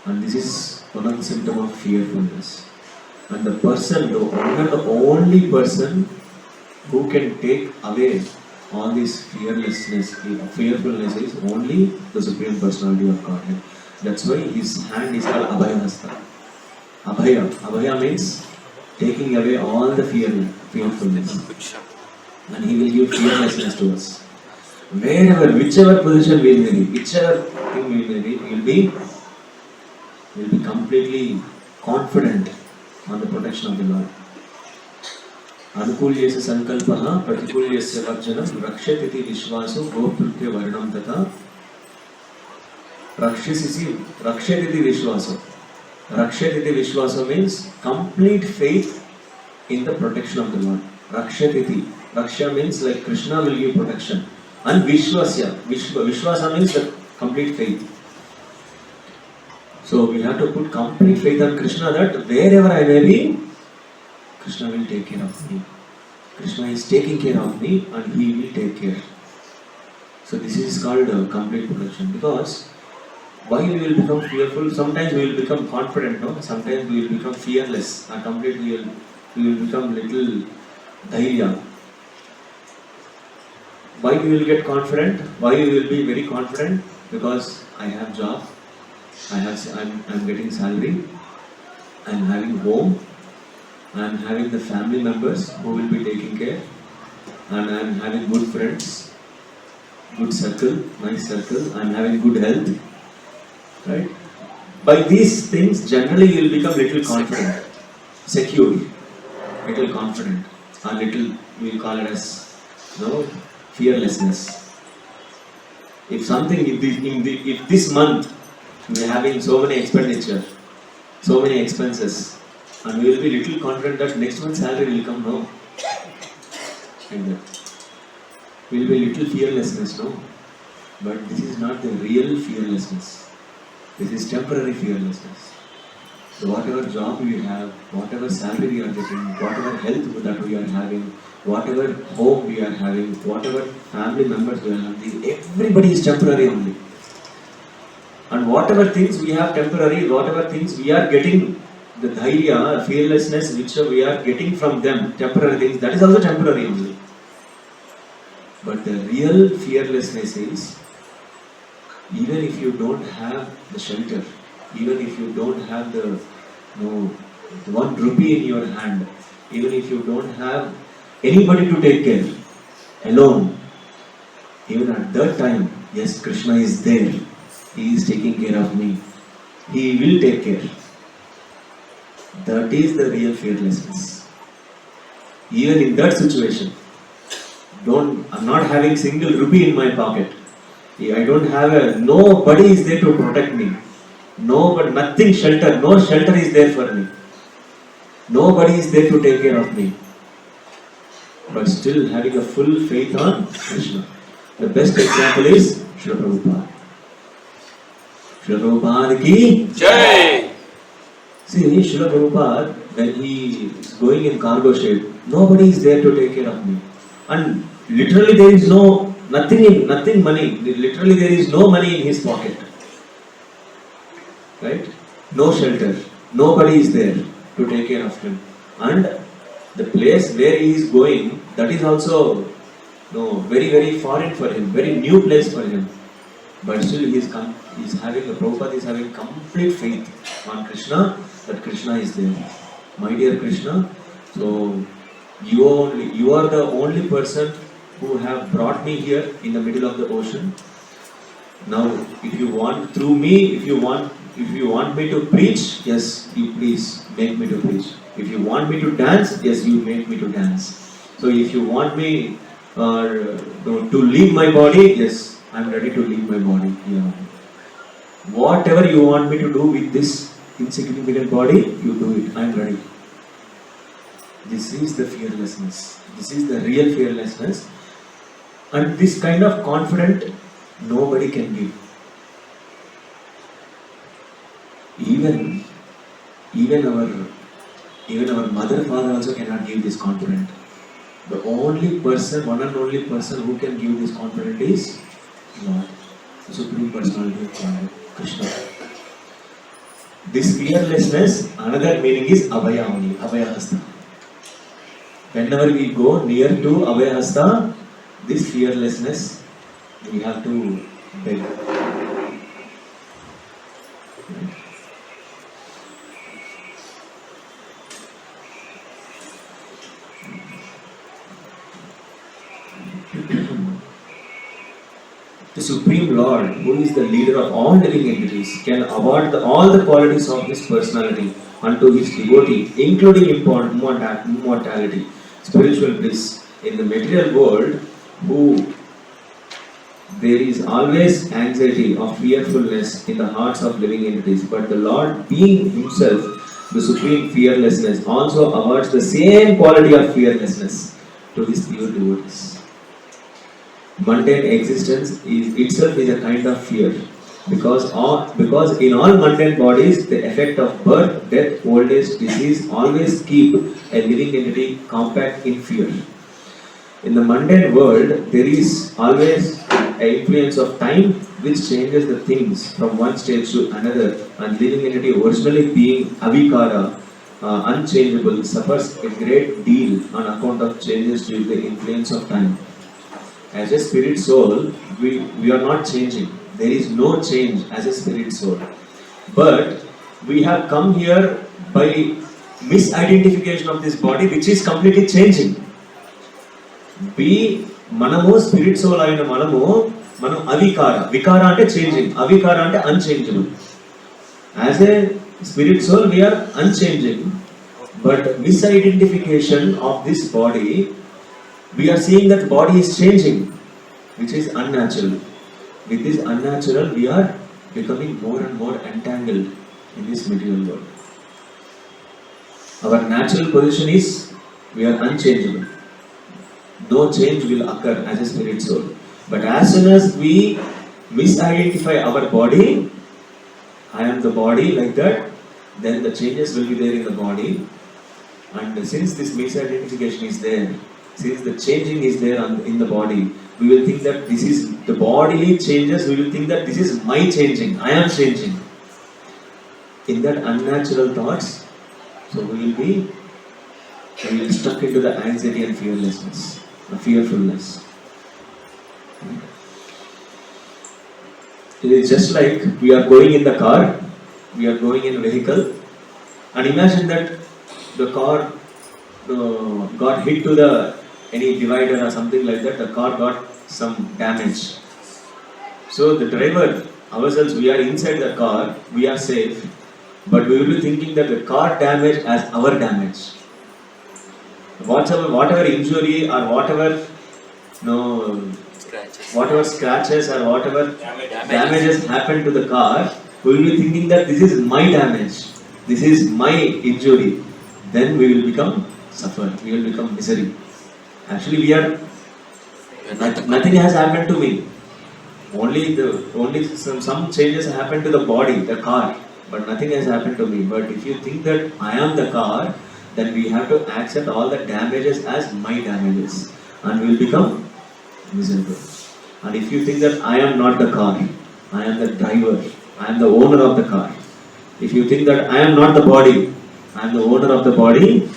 And this is one of the symptoms of fearfulness. And the person, the only person who can take away all this fearfulness is only the Supreme Personality of Godhead. That's why his hand is called Abhayahasta. Abhaya means taking away all the fearfulness. And he will give fearlessness to us. Wherever, whichever position we may be, whichever thing we may be, will be completely confident on the protection of the Lord. Anukulyasya sankalpaha pratikulyasya varjanam rakshatiti vishvaso gopurtya varnam tata rakshatiti vishvaso. Rakshatiti vishvaso means complete faith in the protection of the Lord. Rakshatiti. Raksha means like Krishna will give protection. And vishvasya. Vishvasa means the complete faith. So we have to put complete faith on Krishna that wherever I may be, Krishna will take care of me. Krishna is taking care of me and he will take care. So this is called complete protection. Because why we will become fearful? Sometimes we will become confident, no? Sometimes we will become fearless. And completely we will become little dhairya. Why we will get confident? Why we will be very confident? Because I have job. I'm getting salary, I'm having home, I'm having the family members who will be taking care, and I'm having good friends, good circle, nice circle, I'm having good health, right? By these things, generally you will become little confident, secure, little confident, or little, we'll call it as, fearlessness. If something, if this month, we are having so many expenditure, so many expenses, and we will be little confident that next month's salary will come, no? Like that. We will be little fearlessness, no? But this is not the real fearlessness. This is temporary fearlessness. So whatever job we have, whatever salary we are getting, whatever health that we are having, whatever home we are having, whatever family members we are having, everybody is temporary only. And whatever things we have temporary, whatever things we are getting, the dhairya, fearlessness which we are getting from them, temporary things, that is also temporary only. But the real fearlessness is, even if you don't have the shelter, even if you don't have the 1 rupee in your hand, even if you don't have anybody to take care, alone, even at that time, yes, Krishna is there. He is taking care of me. He will take care. That is the real fearlessness. Even in that situation, I'm not having single rupee in my pocket. I don't have nobody is there to protect me. Nothing shelter, no shelter is there for me. Nobody is there to take care of me. But still having a full faith on Krishna. The best example is Srila Prabhupada. Srila Prabhupada ki Jai! See, Srila Prabhupada, when he is going in cargo ship, nobody is there to take care of me. And literally there is nothing money. Literally there is no money in his pocket. Right? No shelter. Nobody is there to take care of him. And the place where he is going, that is also very, very foreign for him. Very new place for him. But still Prabhupada is having complete faith on Krishna, that Krishna is there. My dear Krishna, so you are the only person who have brought me here in the middle of the ocean. Now, if you want through me, if you want me to preach, yes, you please make me to preach. If you want me to dance, yes, you make me to dance. So if you want me to leave my body, yes, I am ready to leave my body. Yeah. Whatever you want me to do with this insignificant body, you do it. I am ready. This is the fearlessness. This is the real fearlessness. And this kind of confidence nobody can give. Even our mother, father also cannot give this confidence. The only person, one and only person who can give this confidence is Lord, the Supreme Personality of Godhead, Krishna. This fearlessness, another meaning is Abhaya only, Abhaya Hasta. Whenever we go near to Abhaya Hasta, this fearlessness, we have to beg. The Supreme Lord, who is the leader of all living entities, can award all the qualities of His personality unto His devotee, including immortality, spiritual bliss. In the material world, there is always anxiety or fearfulness in the hearts of living entities, but the Lord, being Himself the supreme fearlessness, also awards the same quality of fearlessness to His pure devotees. Mundane existence itself is a kind of fear, because in all mundane bodies, the effect of birth, death, old age, disease always keep a living entity compact in fear. In the mundane world, there is always an influence of time which changes the things from one stage to another, and living entity originally being avikara, unchangeable, suffers a great deal on account of changes due to the influence of time. As a spirit soul, we are not changing. There is no change as a spirit soul. But we have come here by misidentification of this body, which is completely changing. Manamu, spirit soul ayina manamu avikara. Vikara ante changing. Avikara ante unchangeable. As a spirit soul, we are unchanging. But misidentification of this body, we are seeing that body is changing, which is unnatural. With this unnatural, we are becoming more and more entangled in this material world. Our natural position is, we are unchangeable. No change will occur as a spirit soul. But as soon as we misidentify our body, I am the body, like that, then the changes will be there in the body. And since this misidentification is there, since the changing is there in the body, we will think that this is the bodily changes, we will think that this is my changing, I am changing. In that unnatural thoughts, so we will be stuck into the anxiety and fearlessness, the fearfulness. It is just like we are going in the car, we are going in a vehicle, and imagine that the car got hit to any divider or something like that, the car got some damage. So the driver, ourselves, we are inside the car, we are safe, but we will be thinking that the car damage as our damage. Whatever injury or whatever scratches or whatever damages happen to the car, we will be thinking that this is my damage, this is my injury. Then we will become suffer, we will become misery. Actually, nothing has happened to me. Only some changes happened to the body, the car, but nothing has happened to me. But if you think that I am the car, then we have to accept all the damages as my damages, and we will become miserable. And if you think that I am not the car, I am the driver, I am the owner of the car. If you think that I am not the body, I am the owner of the body,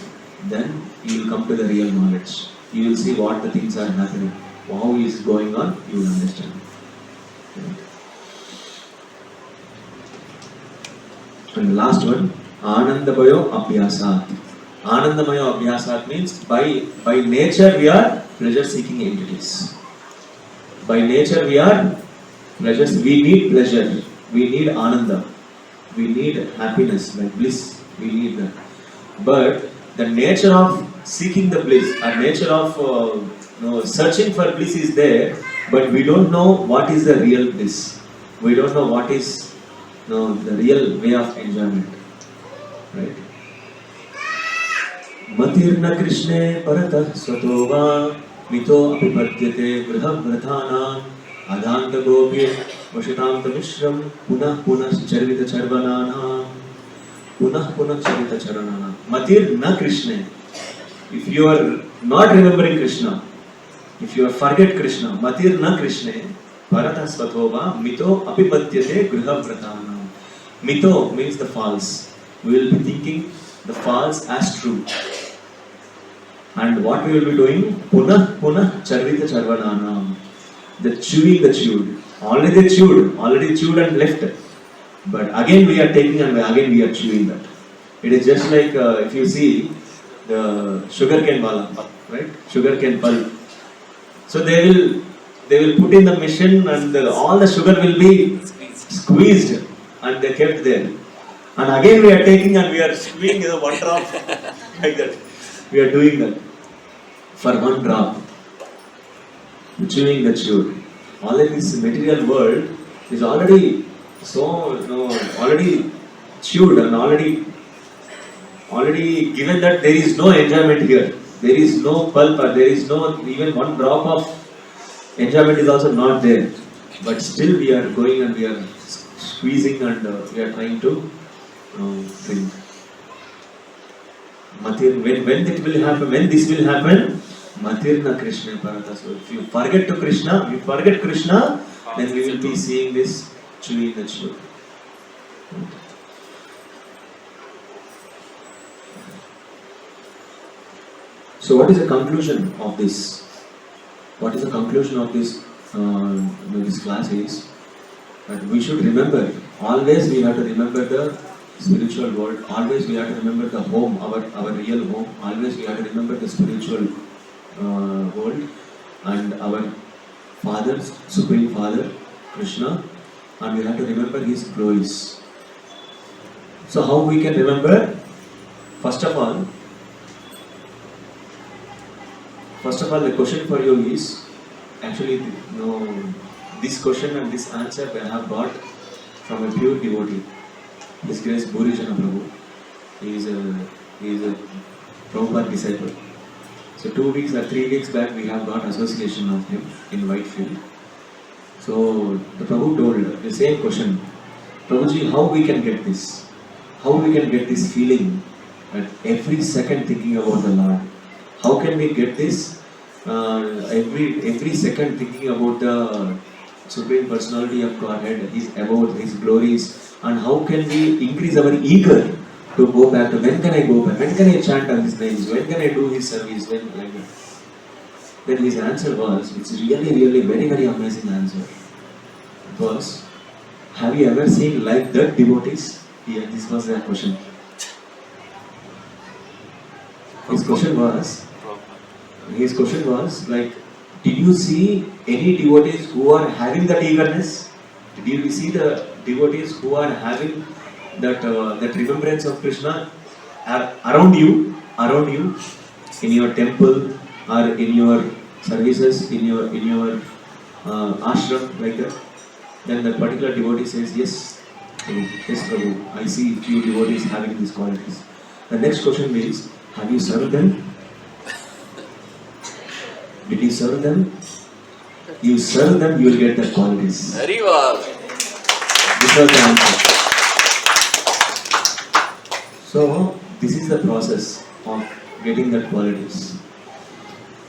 then you will come to the real knowledge. You will see what the things are happening, how is going on, you will understand. And the last one, Anandamayo Abhyasat. Anandamayo Abhyasat means by nature we are pleasure-seeking entities. By nature we are pleasures. We need pleasure. We need Ananda. We need happiness, like bliss. We need that. But the nature of seeking the bliss, our nature of searching for bliss is there, but we don't know what is the real bliss. We don't know what is the real way of enjoyment. Right? Matirna Krishne Paratah Swatova Mito Apipadyate Griham Vrathana Adhanta Gopi Vashitamta Mishram Punah Punah Charvita Charvanana Punah Punah Charvita Charvanana. Matir na Krishna. If you are not remembering Krishna, if you forget Krishna, Matir na Krishna Paratah Swatova Mito Apipadyate Griham Vrathana. Mito means the false. We will be thinking the false as true. And what we will be doing? Punah Punah Charvita Charvanana. The chewing the chewed. Already chewed and left. But again we are taking and again we are chewing that. It is just like if you see the sugar cane bala, right? Sugar cane pulp. So they will put in the machine and all the sugar will be squeezed and they kept there. And again we are taking and we are squeezing one drop like that. We are doing that for one drop. Chewing the chewed. All of this material world is already already chewed and already given that there is no enjoyment here. There is no pulp or there is no even one drop of enjoyment is also not there. But still we are going and we are squeezing and we are trying to drink. Matir, when it will happen, when this will happen, Matirna Krishna Parata. So if you forget Krishna, then we will be seeing this chewing the chew. So what is the conclusion of this? What is the conclusion of this this class is that we should remember, always we have to remember the spiritual world, always we have to remember the home, our real home, always we have to remember the spiritual world and our Father, Supreme Father, Krishna, and we have to remember His glories. So how we can remember? First of all, the question for you is, actually, this question and this answer I have got from a pure devotee. His Grace Bhurijana Prabhu. He is a Prabhupada disciple. So 2 weeks or 3 weeks back we have got association of him in Whitefield. So the Prabhu told the same question. Prabhuji, how we can get this? How we can get this feeling that every second thinking about the Lord? How can we get this every second thinking about the Supreme Personality of Godhead, His abode, His glories, and how can we increase our eager to go back to when can I go back, when can I chant on His names, when can I do His service, when like that. Then his answer was, it's really very amazing answer. It was, have you ever seen like that devotees? Yeah, this was the question. His question was like, did you see any devotees who are having that eagerness? Did you see the devotees who are having that remembrance of Krishna around you, in your temple or in your services, in your ashram, like that? Then the particular devotee says, yes, Prabhu, I see few devotees having these qualities. The next question is, have you served them? Did you serve them? You serve them, you will get the qualities. Very well. This was the answer. So, this is the process of getting that qualities.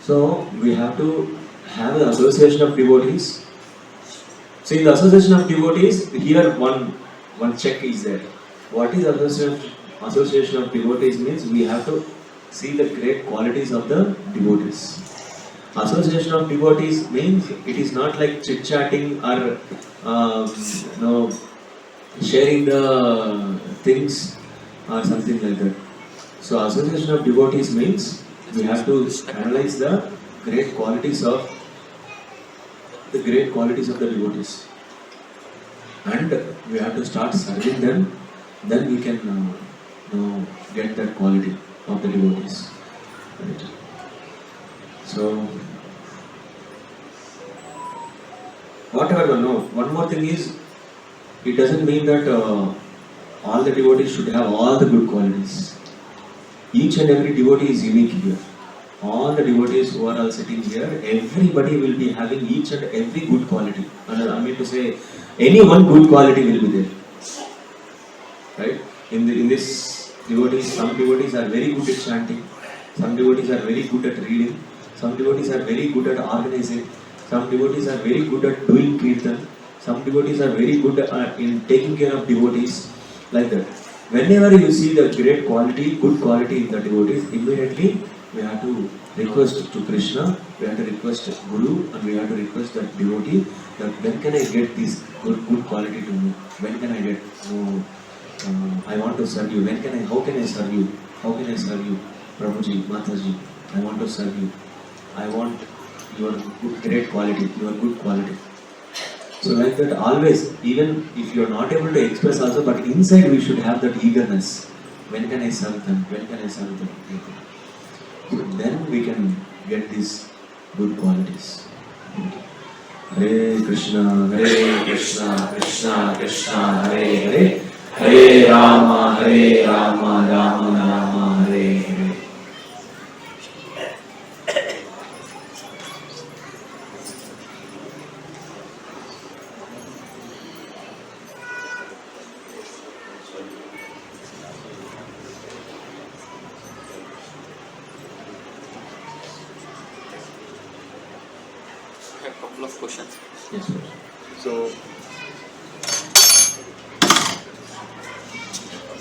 So, we have to have the association of devotees. So, in the association of devotees, here one check is there. What is association of devotees means? We have to see the great qualities of the devotees. Association of devotees means it is not like chit-chatting or sharing the things or something like that. So association of devotees means we have to analyze the great qualities of the devotees, and we have to start serving them. Then we can get that quality of the devotees. Right. So whatever one know. One more thing is, it doesn't mean that all the devotees should have all the good qualities. Each and every devotee is unique here. All the devotees who are all sitting here, everybody will be having each and every good quality. And I mean to say, any one good quality will be there. Right? In this devotees, some devotees are very good at chanting. Some devotees are very good at reading. Some devotees are very good at organizing. Some devotees are very good at doing kirtan. Some devotees are very good in taking care of devotees. Like that. Whenever you see the great quality, good quality in the devotees, immediately we have to request to Krishna, we have to request Guru, and we have to request that devotee that when can I get this good quality to me? When can I get? I want to serve you. How can I serve you? How can I serve you? Prabhuji, Mataji, I want to serve you. I want your great quality, your good quality. So like that always, even if you are not able to express also, but inside we should have that eagerness. When can I serve them? When can I serve them? So then we can get these good qualities. Hare Krishna, Krishna Krishna, Hare Hare, Hare Rama, Rama Rama, Hare Hare. A couple of questions. Yes, sir. So,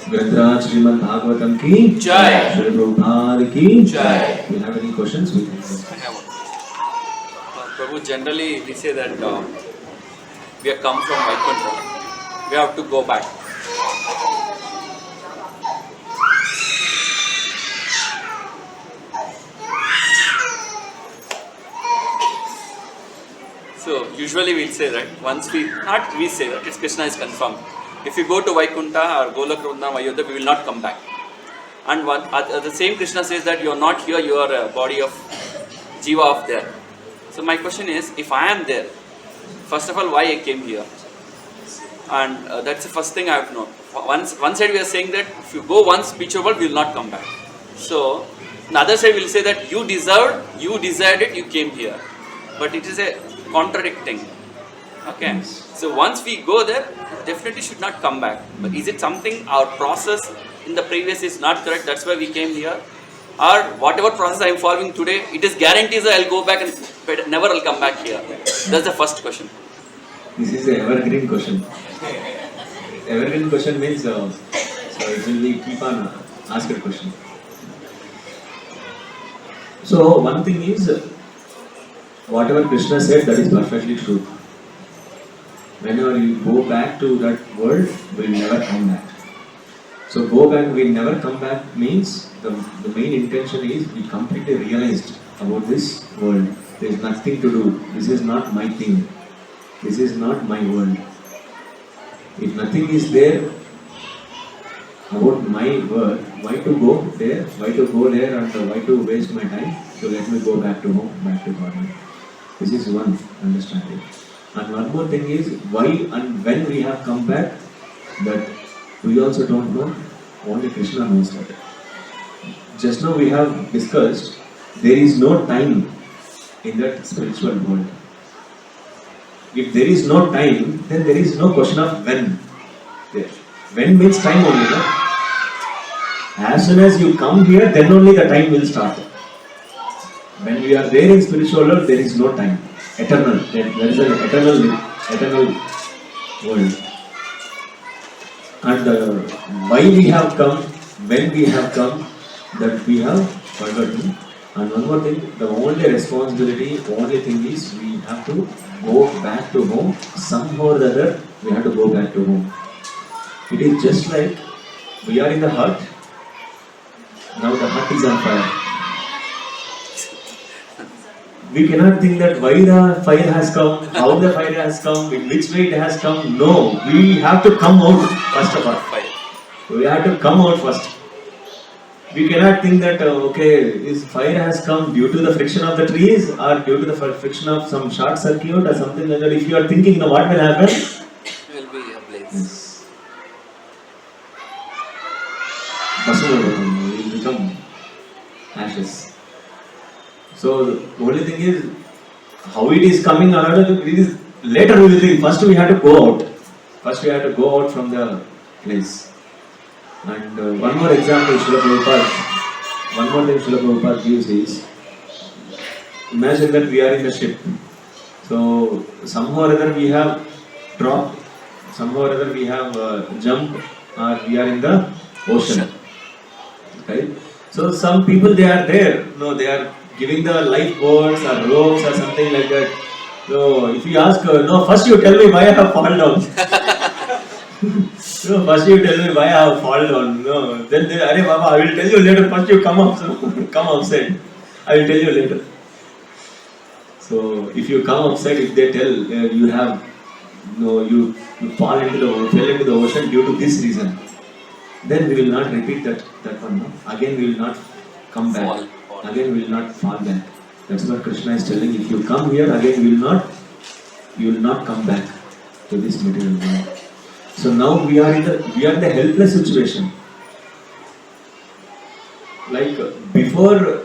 Grandraj Srimad Bhagavatam ki Jai. Shri Prabhupada ki Jai. You have any questions? We can I have one. Prabhu, generally we say that we have come from Vaikuntha. We have to go back. So usually we'll say that once we say that, it's Krishna is confirmed. If you go to Vaikuntha or Golok Vrindam, Ayodhya, we will not come back. And the same Krishna says that you are not here, you are a body of Jiva of there. So my question is, if I am there, first of all, why I came here? And that's the first thing I have to know. One side we are saying that if you go once spiritual world, we will not come back. So the other side will say that you desired it, you came here. But it is a contradicting. Okay. So once we go there, definitely should not come back. But is it something our process in the previous is not correct? That's why we came here. Or whatever process I am following today, it is guarantees that I'll go back and never I'll come back here. That's the first question. This is an evergreen question. Evergreen question means so it will be keep on ask a question. So one thing is, whatever Krishna said, that is perfectly true. Whenever you go back to that world, we will never come back. So go back, we will never come back means the main intention is we completely realized about this world. There is nothing to do. This is not my thing. This is not my world. If nothing is there about my world, why to go there? Why to go there and why to waste my time? So let me go back to home, back to God. This is one understanding. And one more thing is, why and when we have come back, that we also don't know. Only Krishna knows that. Just now we have discussed, there is no time in that spiritual world. If there is no time, then there is no question of when. There. When means time only. No? As soon as you come here, then only the time will start. When we are there in spiritual world, there is no time. Eternal. There is an eternal world. And why we have come, when we have come, that we have forgotten. And one more thing, the only responsibility, only thing is we have to go back to home. Somehow or the other, we have to go back to home. It is just like We are in the hut. Now the hut is on fire. We cannot think that why the fire has come, how the fire has come, in which way it has come. No, we have to come out first of all. Fire. We have to come out first. We cannot think that okay, this fire has come due to the friction of the trees or due to the friction of some short circuit or something like that. If you are thinking, what will happen? Will be a blaze. Yes. Basura will become ashes. So the only thing is how it is coming. Another it is later we will think. First we have to go out. First we have to go out from the place. And one more example, Srila Prabhupada. One more thing Srila Prabhupada gives is, imagine that we are in a ship. So somehow or other we have dropped, somehow or other we have jumped, or we are in the ocean. Right? So some people they are there. No, they are giving the lifeboats or ropes or something like that. So if you ask, no, first you tell me why I have fallen down. No, first you tell me why I have fallen down. No, then they, Arey Baba, I will tell you later. First you come up, come outside. I will tell you later. So if you come outside, if they tell you have, no, you fell into the ocean due to this reason, then we will not repeat that one. No? Again we will not come back. Fall. Again we will not fall back. That's what Krishna is telling. If you come here again, you will not come back to this material world. So now we are in the helpless situation. Like before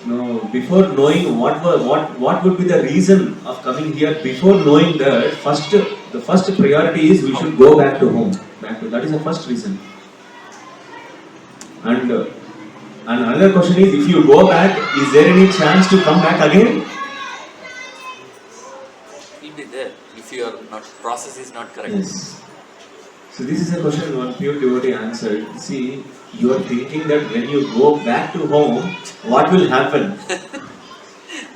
knowing what would be the reason of coming here, before knowing that, the first priority is we should go back to home. That is the first reason. And another question is, if you go back, is there any chance to come back again? Will be there if your process is not correct. Yes. So this is a question one pure devotee answered. See, you are thinking that when you go back to home, what will happen?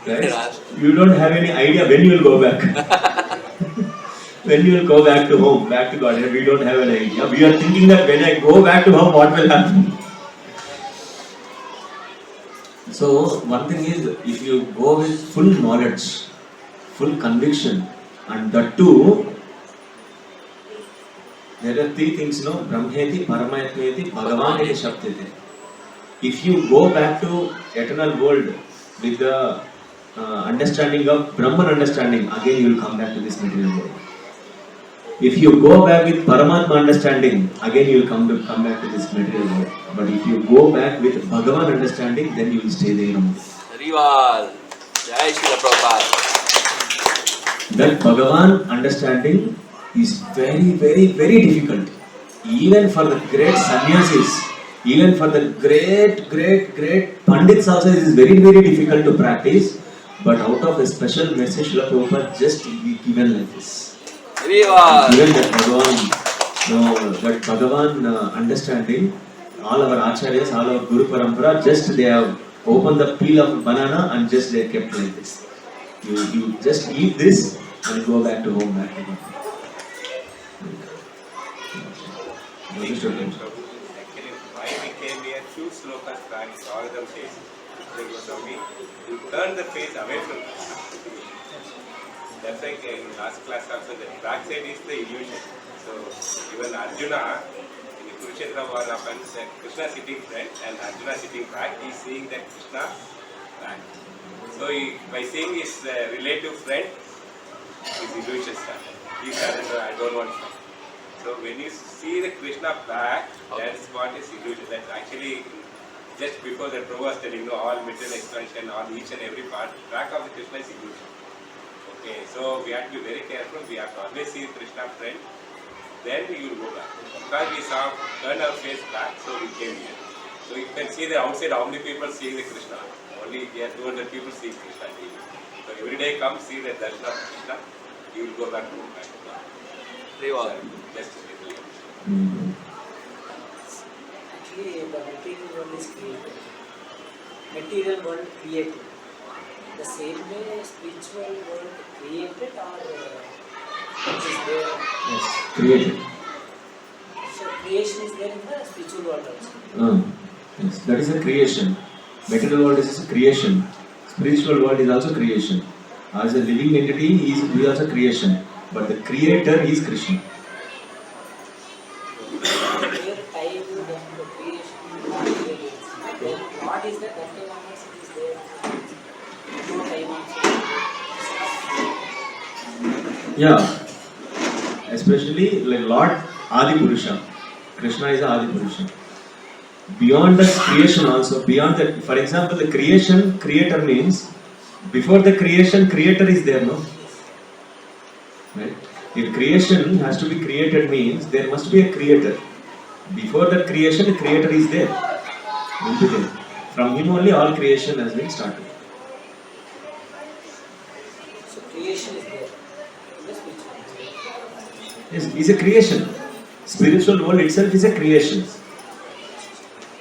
Right? You don't have any idea when you will go back. When you will go back to home, back to Godhead, we don't have an idea. We are thinking that when I go back to home, what will happen? So one thing is, if you go with full knowledge, full conviction, and that too, there are three things, no? Brahmeti, Paramatmeti, Bhagavan iti Shabdete. If you go back to eternal world with the understanding of Brahman understanding, again you will come back to this material world. If you go back with Paramatma understanding, again you will come back to this material world. But if you go back with Bhagavan understanding, then you will stay there only. Harival. Jai Srila Prabhupada. That Bhagavan understanding is very, very, very difficult. Even for the great sannyasis, even for the great pandits also, it is very, very difficult to practice. But out of a special message, Srila Prabhupada just given like this. Harival. Given that Bhagavan understanding, all our acharyas, all our Guru Parampara, just they have opened the peel of banana and just they kept like this. You just eat this and go back to home, back to home. Actually, why we came here, few slokas back, all of them says, you turn the face away from us. That's like in last class also, the back side is the illusion. So even Arjuna, in the Kurukshetra war happens, Krishna sitting front and Arjuna sitting back, he is seeing that Krishna back. So by seeing his relative friend, his illusion started. He started, I don't want to fight. So when you see the Krishna back, that's what is illusion. That's actually just before the Prabhu was telling, all material expansion, all each and every part, back of the Krishna is illusion. Okay, so we have to be very careful. We have to always see Krishna friend. Then you will go back. Because we turned our face back, so we came here. So you can see the outside how many people seeing the Krishna. Only there are 200 people seeing Krishna daily. So every day come see the darshan of Krishna, you will go back to God. Just a little. Actually, the material world is created. Material world created. The same way spiritual world created or it is there? Yes, created. So creation is there in the spiritual world also. Yes, that is a creation. Material world is a creation. Spiritual world is also creation. As a living entity, we are also creation. But the creator is Krishna. Where time then the creation not there. Then what is that time onwards it is there. No time also. Yeah, especially like Lord Adi Purusha. Krishna is Adi Purusha. Beyond the creation also, beyond that, for example, the creation, creator means before the creation, creator is there, no? Right? If creation has to be created means there must be a creator. Before that creation, the creator is there. Will be there. From him only all creation has been started. So creation is there in the spiritual world. Yes, it's a creation. Spiritual world itself is a creation.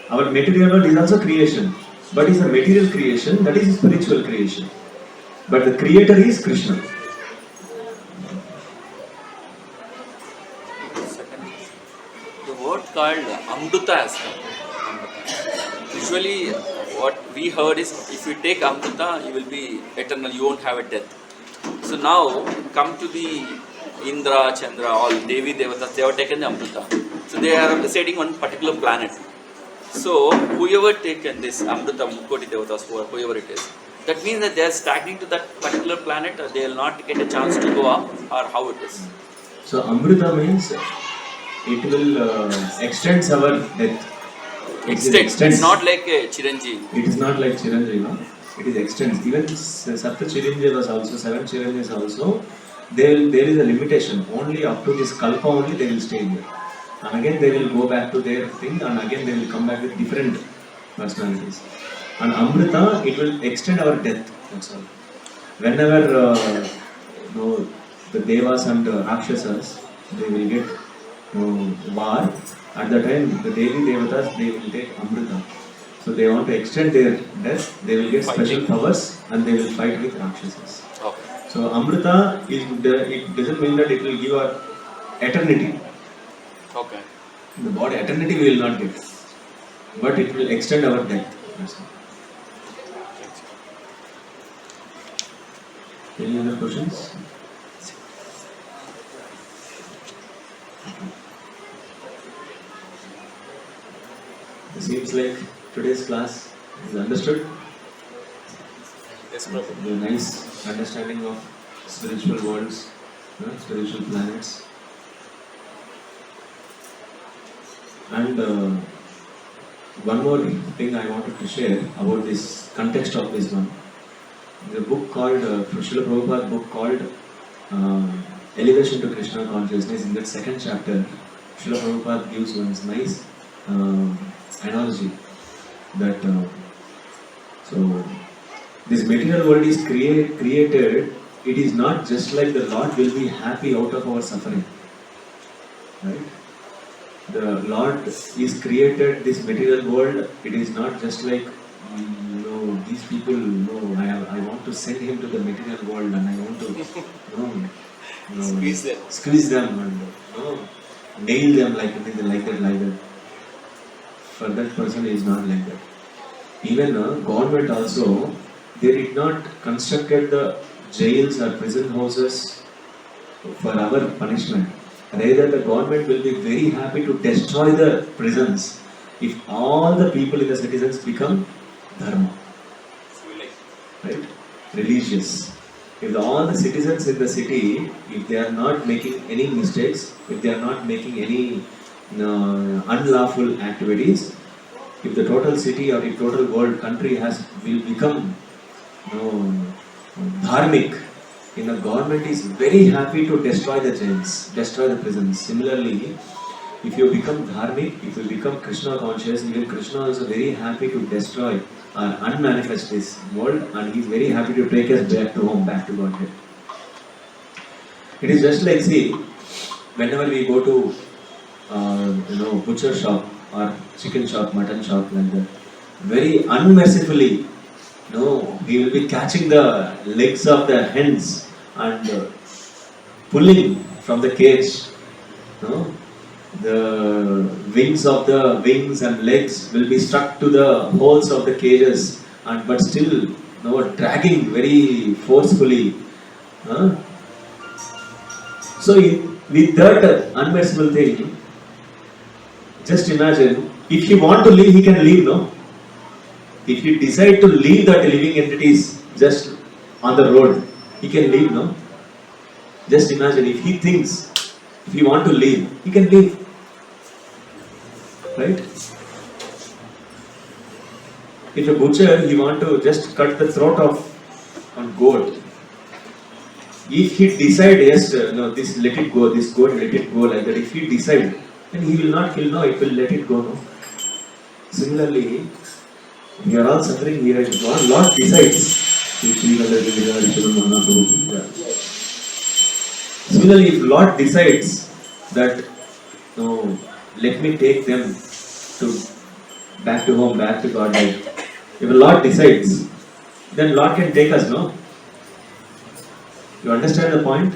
Our material world is also creation. But it's a material creation, that is a spiritual creation. But the creator is Krishna. The word called Amruta has come. Usually, what we heard is if you take Amruta, you will be eternal, you won't have a death. So now, come to the Indra, Chandra, all Devi Devatas, they have taken the Amruta. So they are residing on particular planet. So whoever taken this Amruta, Mukoti Devatas, whoever it is, that means that they are stagnating to that particular planet, or they will not get a chance to go up, or how it is. So Amrita means it will extend our death. Extends. It's not like a Chiranjeevi. It is not like Chiranjeeva. It is extends. Even Sapta Chiranjevas also, 7 Chiranjevas also, there is a limitation. Only up to this Kalpa only they will stay here. And again they will go back to their thing, and again they will come back with different personalities. And Amrita, it will extend our death. That's all. Whenever the Devas and Rakshasas, they will get war. At the time, the Devi Devatas, they will take Amrita. So they want to extend their death, they will get special powers and they will fight with Rakshasas. Okay. So Amrita, it doesn't mean that it will give our eternity. Okay. The body eternity we will not get. But it will extend our death. That's all. Any other questions? It seems like today's class is understood. Yes, Prabhu. The nice understanding of spiritual worlds, spiritual planets. And one more thing I wanted to share about this context of this one. The book called, Srila Prabhupada book called Elevation to Krishna Consciousness. In that second chapter, Srila Prabhupada gives one nice analogy that so this material world is created. It is not just like the Lord will be happy out of our suffering, right? The Lord is created this material world. It is not just like these people. No, I want to send him to the material world and I want to squeeze them and nail them like that. For that person, it is not like that. Even government also, they did not constructed the jails or prison houses for our punishment. Rather, the government will be very happy to destroy the prisons if all the people in the citizens become dharma, right? Religious. If all the citizens in the city, if they are not making any mistakes, if they are not making any unlawful activities, if the total city or the total world country will become dharmic, the government is very happy to destroy the jails, destroy the prisons. Similarly, if you become dharmic, if you become Krishna conscious, even Krishna is very happy to destroy or unmanifest this world, and he is very happy to take us back to home, back to Godhead. It is just like, see, whenever we go to butcher shop or chicken shop, mutton shop, like that, very unmercifully, he will be catching the legs of the hens and pulling from the cage. the wings and legs will be stuck to the holes of the cages, and but still dragging very forcefully. Huh? So with that unmerciful thing, just imagine, if he want to leave, he can leave, no? If he decide to leave that living entities just on the road, he can leave, no? Just imagine, if he thinks, if he want to leave, he can leave. Right? If a butcher, he want to just cut the throat of a goat, if he decide, yes, this let it go, this goat let it go like that, if he decide, then he will not kill, no, it will let it go, no. Similarly, we are all suffering here, Lord decides. Similarly, if Lord decides that, no, let me take them back to home, back to Godhead. If the Lord decides, then Lord can take us, no? You understand the point?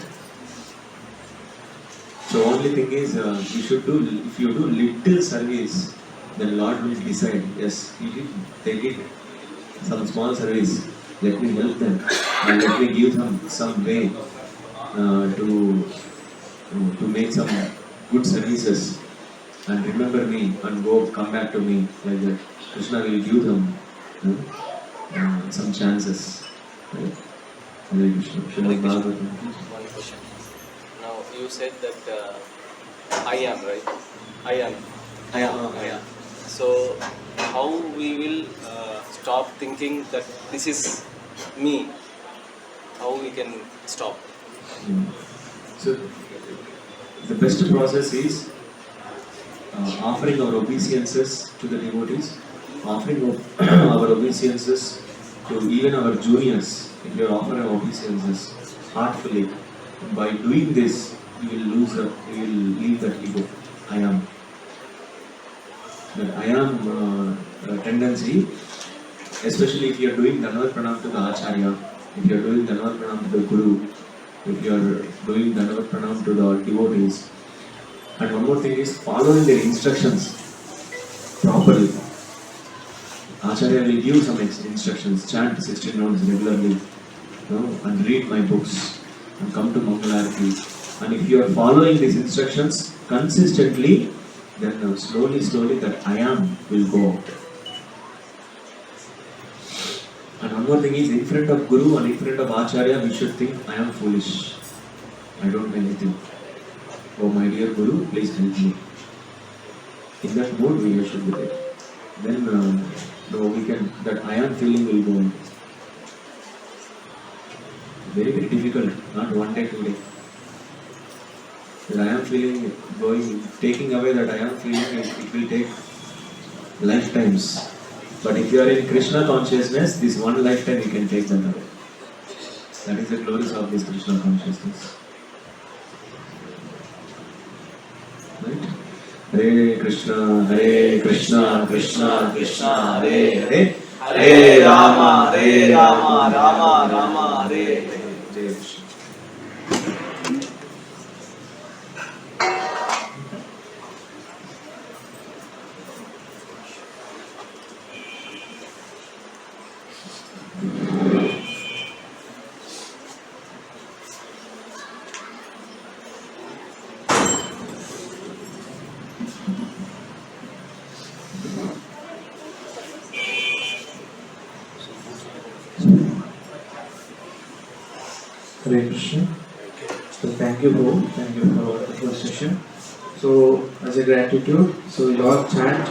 So only thing is, you should do, if you do little service, then Lord will decide, yes, they did some small service, let me help them, and let me give them some way to make some good services, and remember me, and come back to me, like that. Krishna will give them some chances. Right? Hare Krishna. Srimad Bhagavatam. One question. Now you said that I am, right? I am. I am. So how we will stop thinking that this is me? How we can stop? So the best process is offering our obeisances to the devotees, offering our obeisances to even our juniors. If you offer our obeisances heartfully, by doing this, you will leave that ego. I am. That I am tendency, especially if you are doing Dandavat Pranam to the Acharya, if you are doing Dandavat Pranam to the Guru, if you are doing Dandavat Pranam to the devotees. And one more thing is following their instructions properly. Acharya will give some instructions, chant 16 rounds regularly, and read my books, and come to Mangalarati. And if you are following these instructions consistently, then slowly that I am will go out. And one more thing is, in front of Guru and in front of Acharya, we should think, I am foolish, I don't know anything. Oh my dear Guru, please help me. In that mood we should be there. Then that I am feeling will go on. Very, very difficult, not one day, 2 days. That I am feeling taking away that I am feeling, it will take lifetimes. But if you are in Krishna consciousness, this one lifetime you can take that away. That is the glories of this Krishna consciousness. Right? Hare Krishna, Krishna Krishna, Hare Hare, Hare Rama, Rama Rama, Hare Hare. Jai Krishna. Hare Krishna. So thank you, Prabhu. Thank you for the first session. So as a gratitude, so we all chant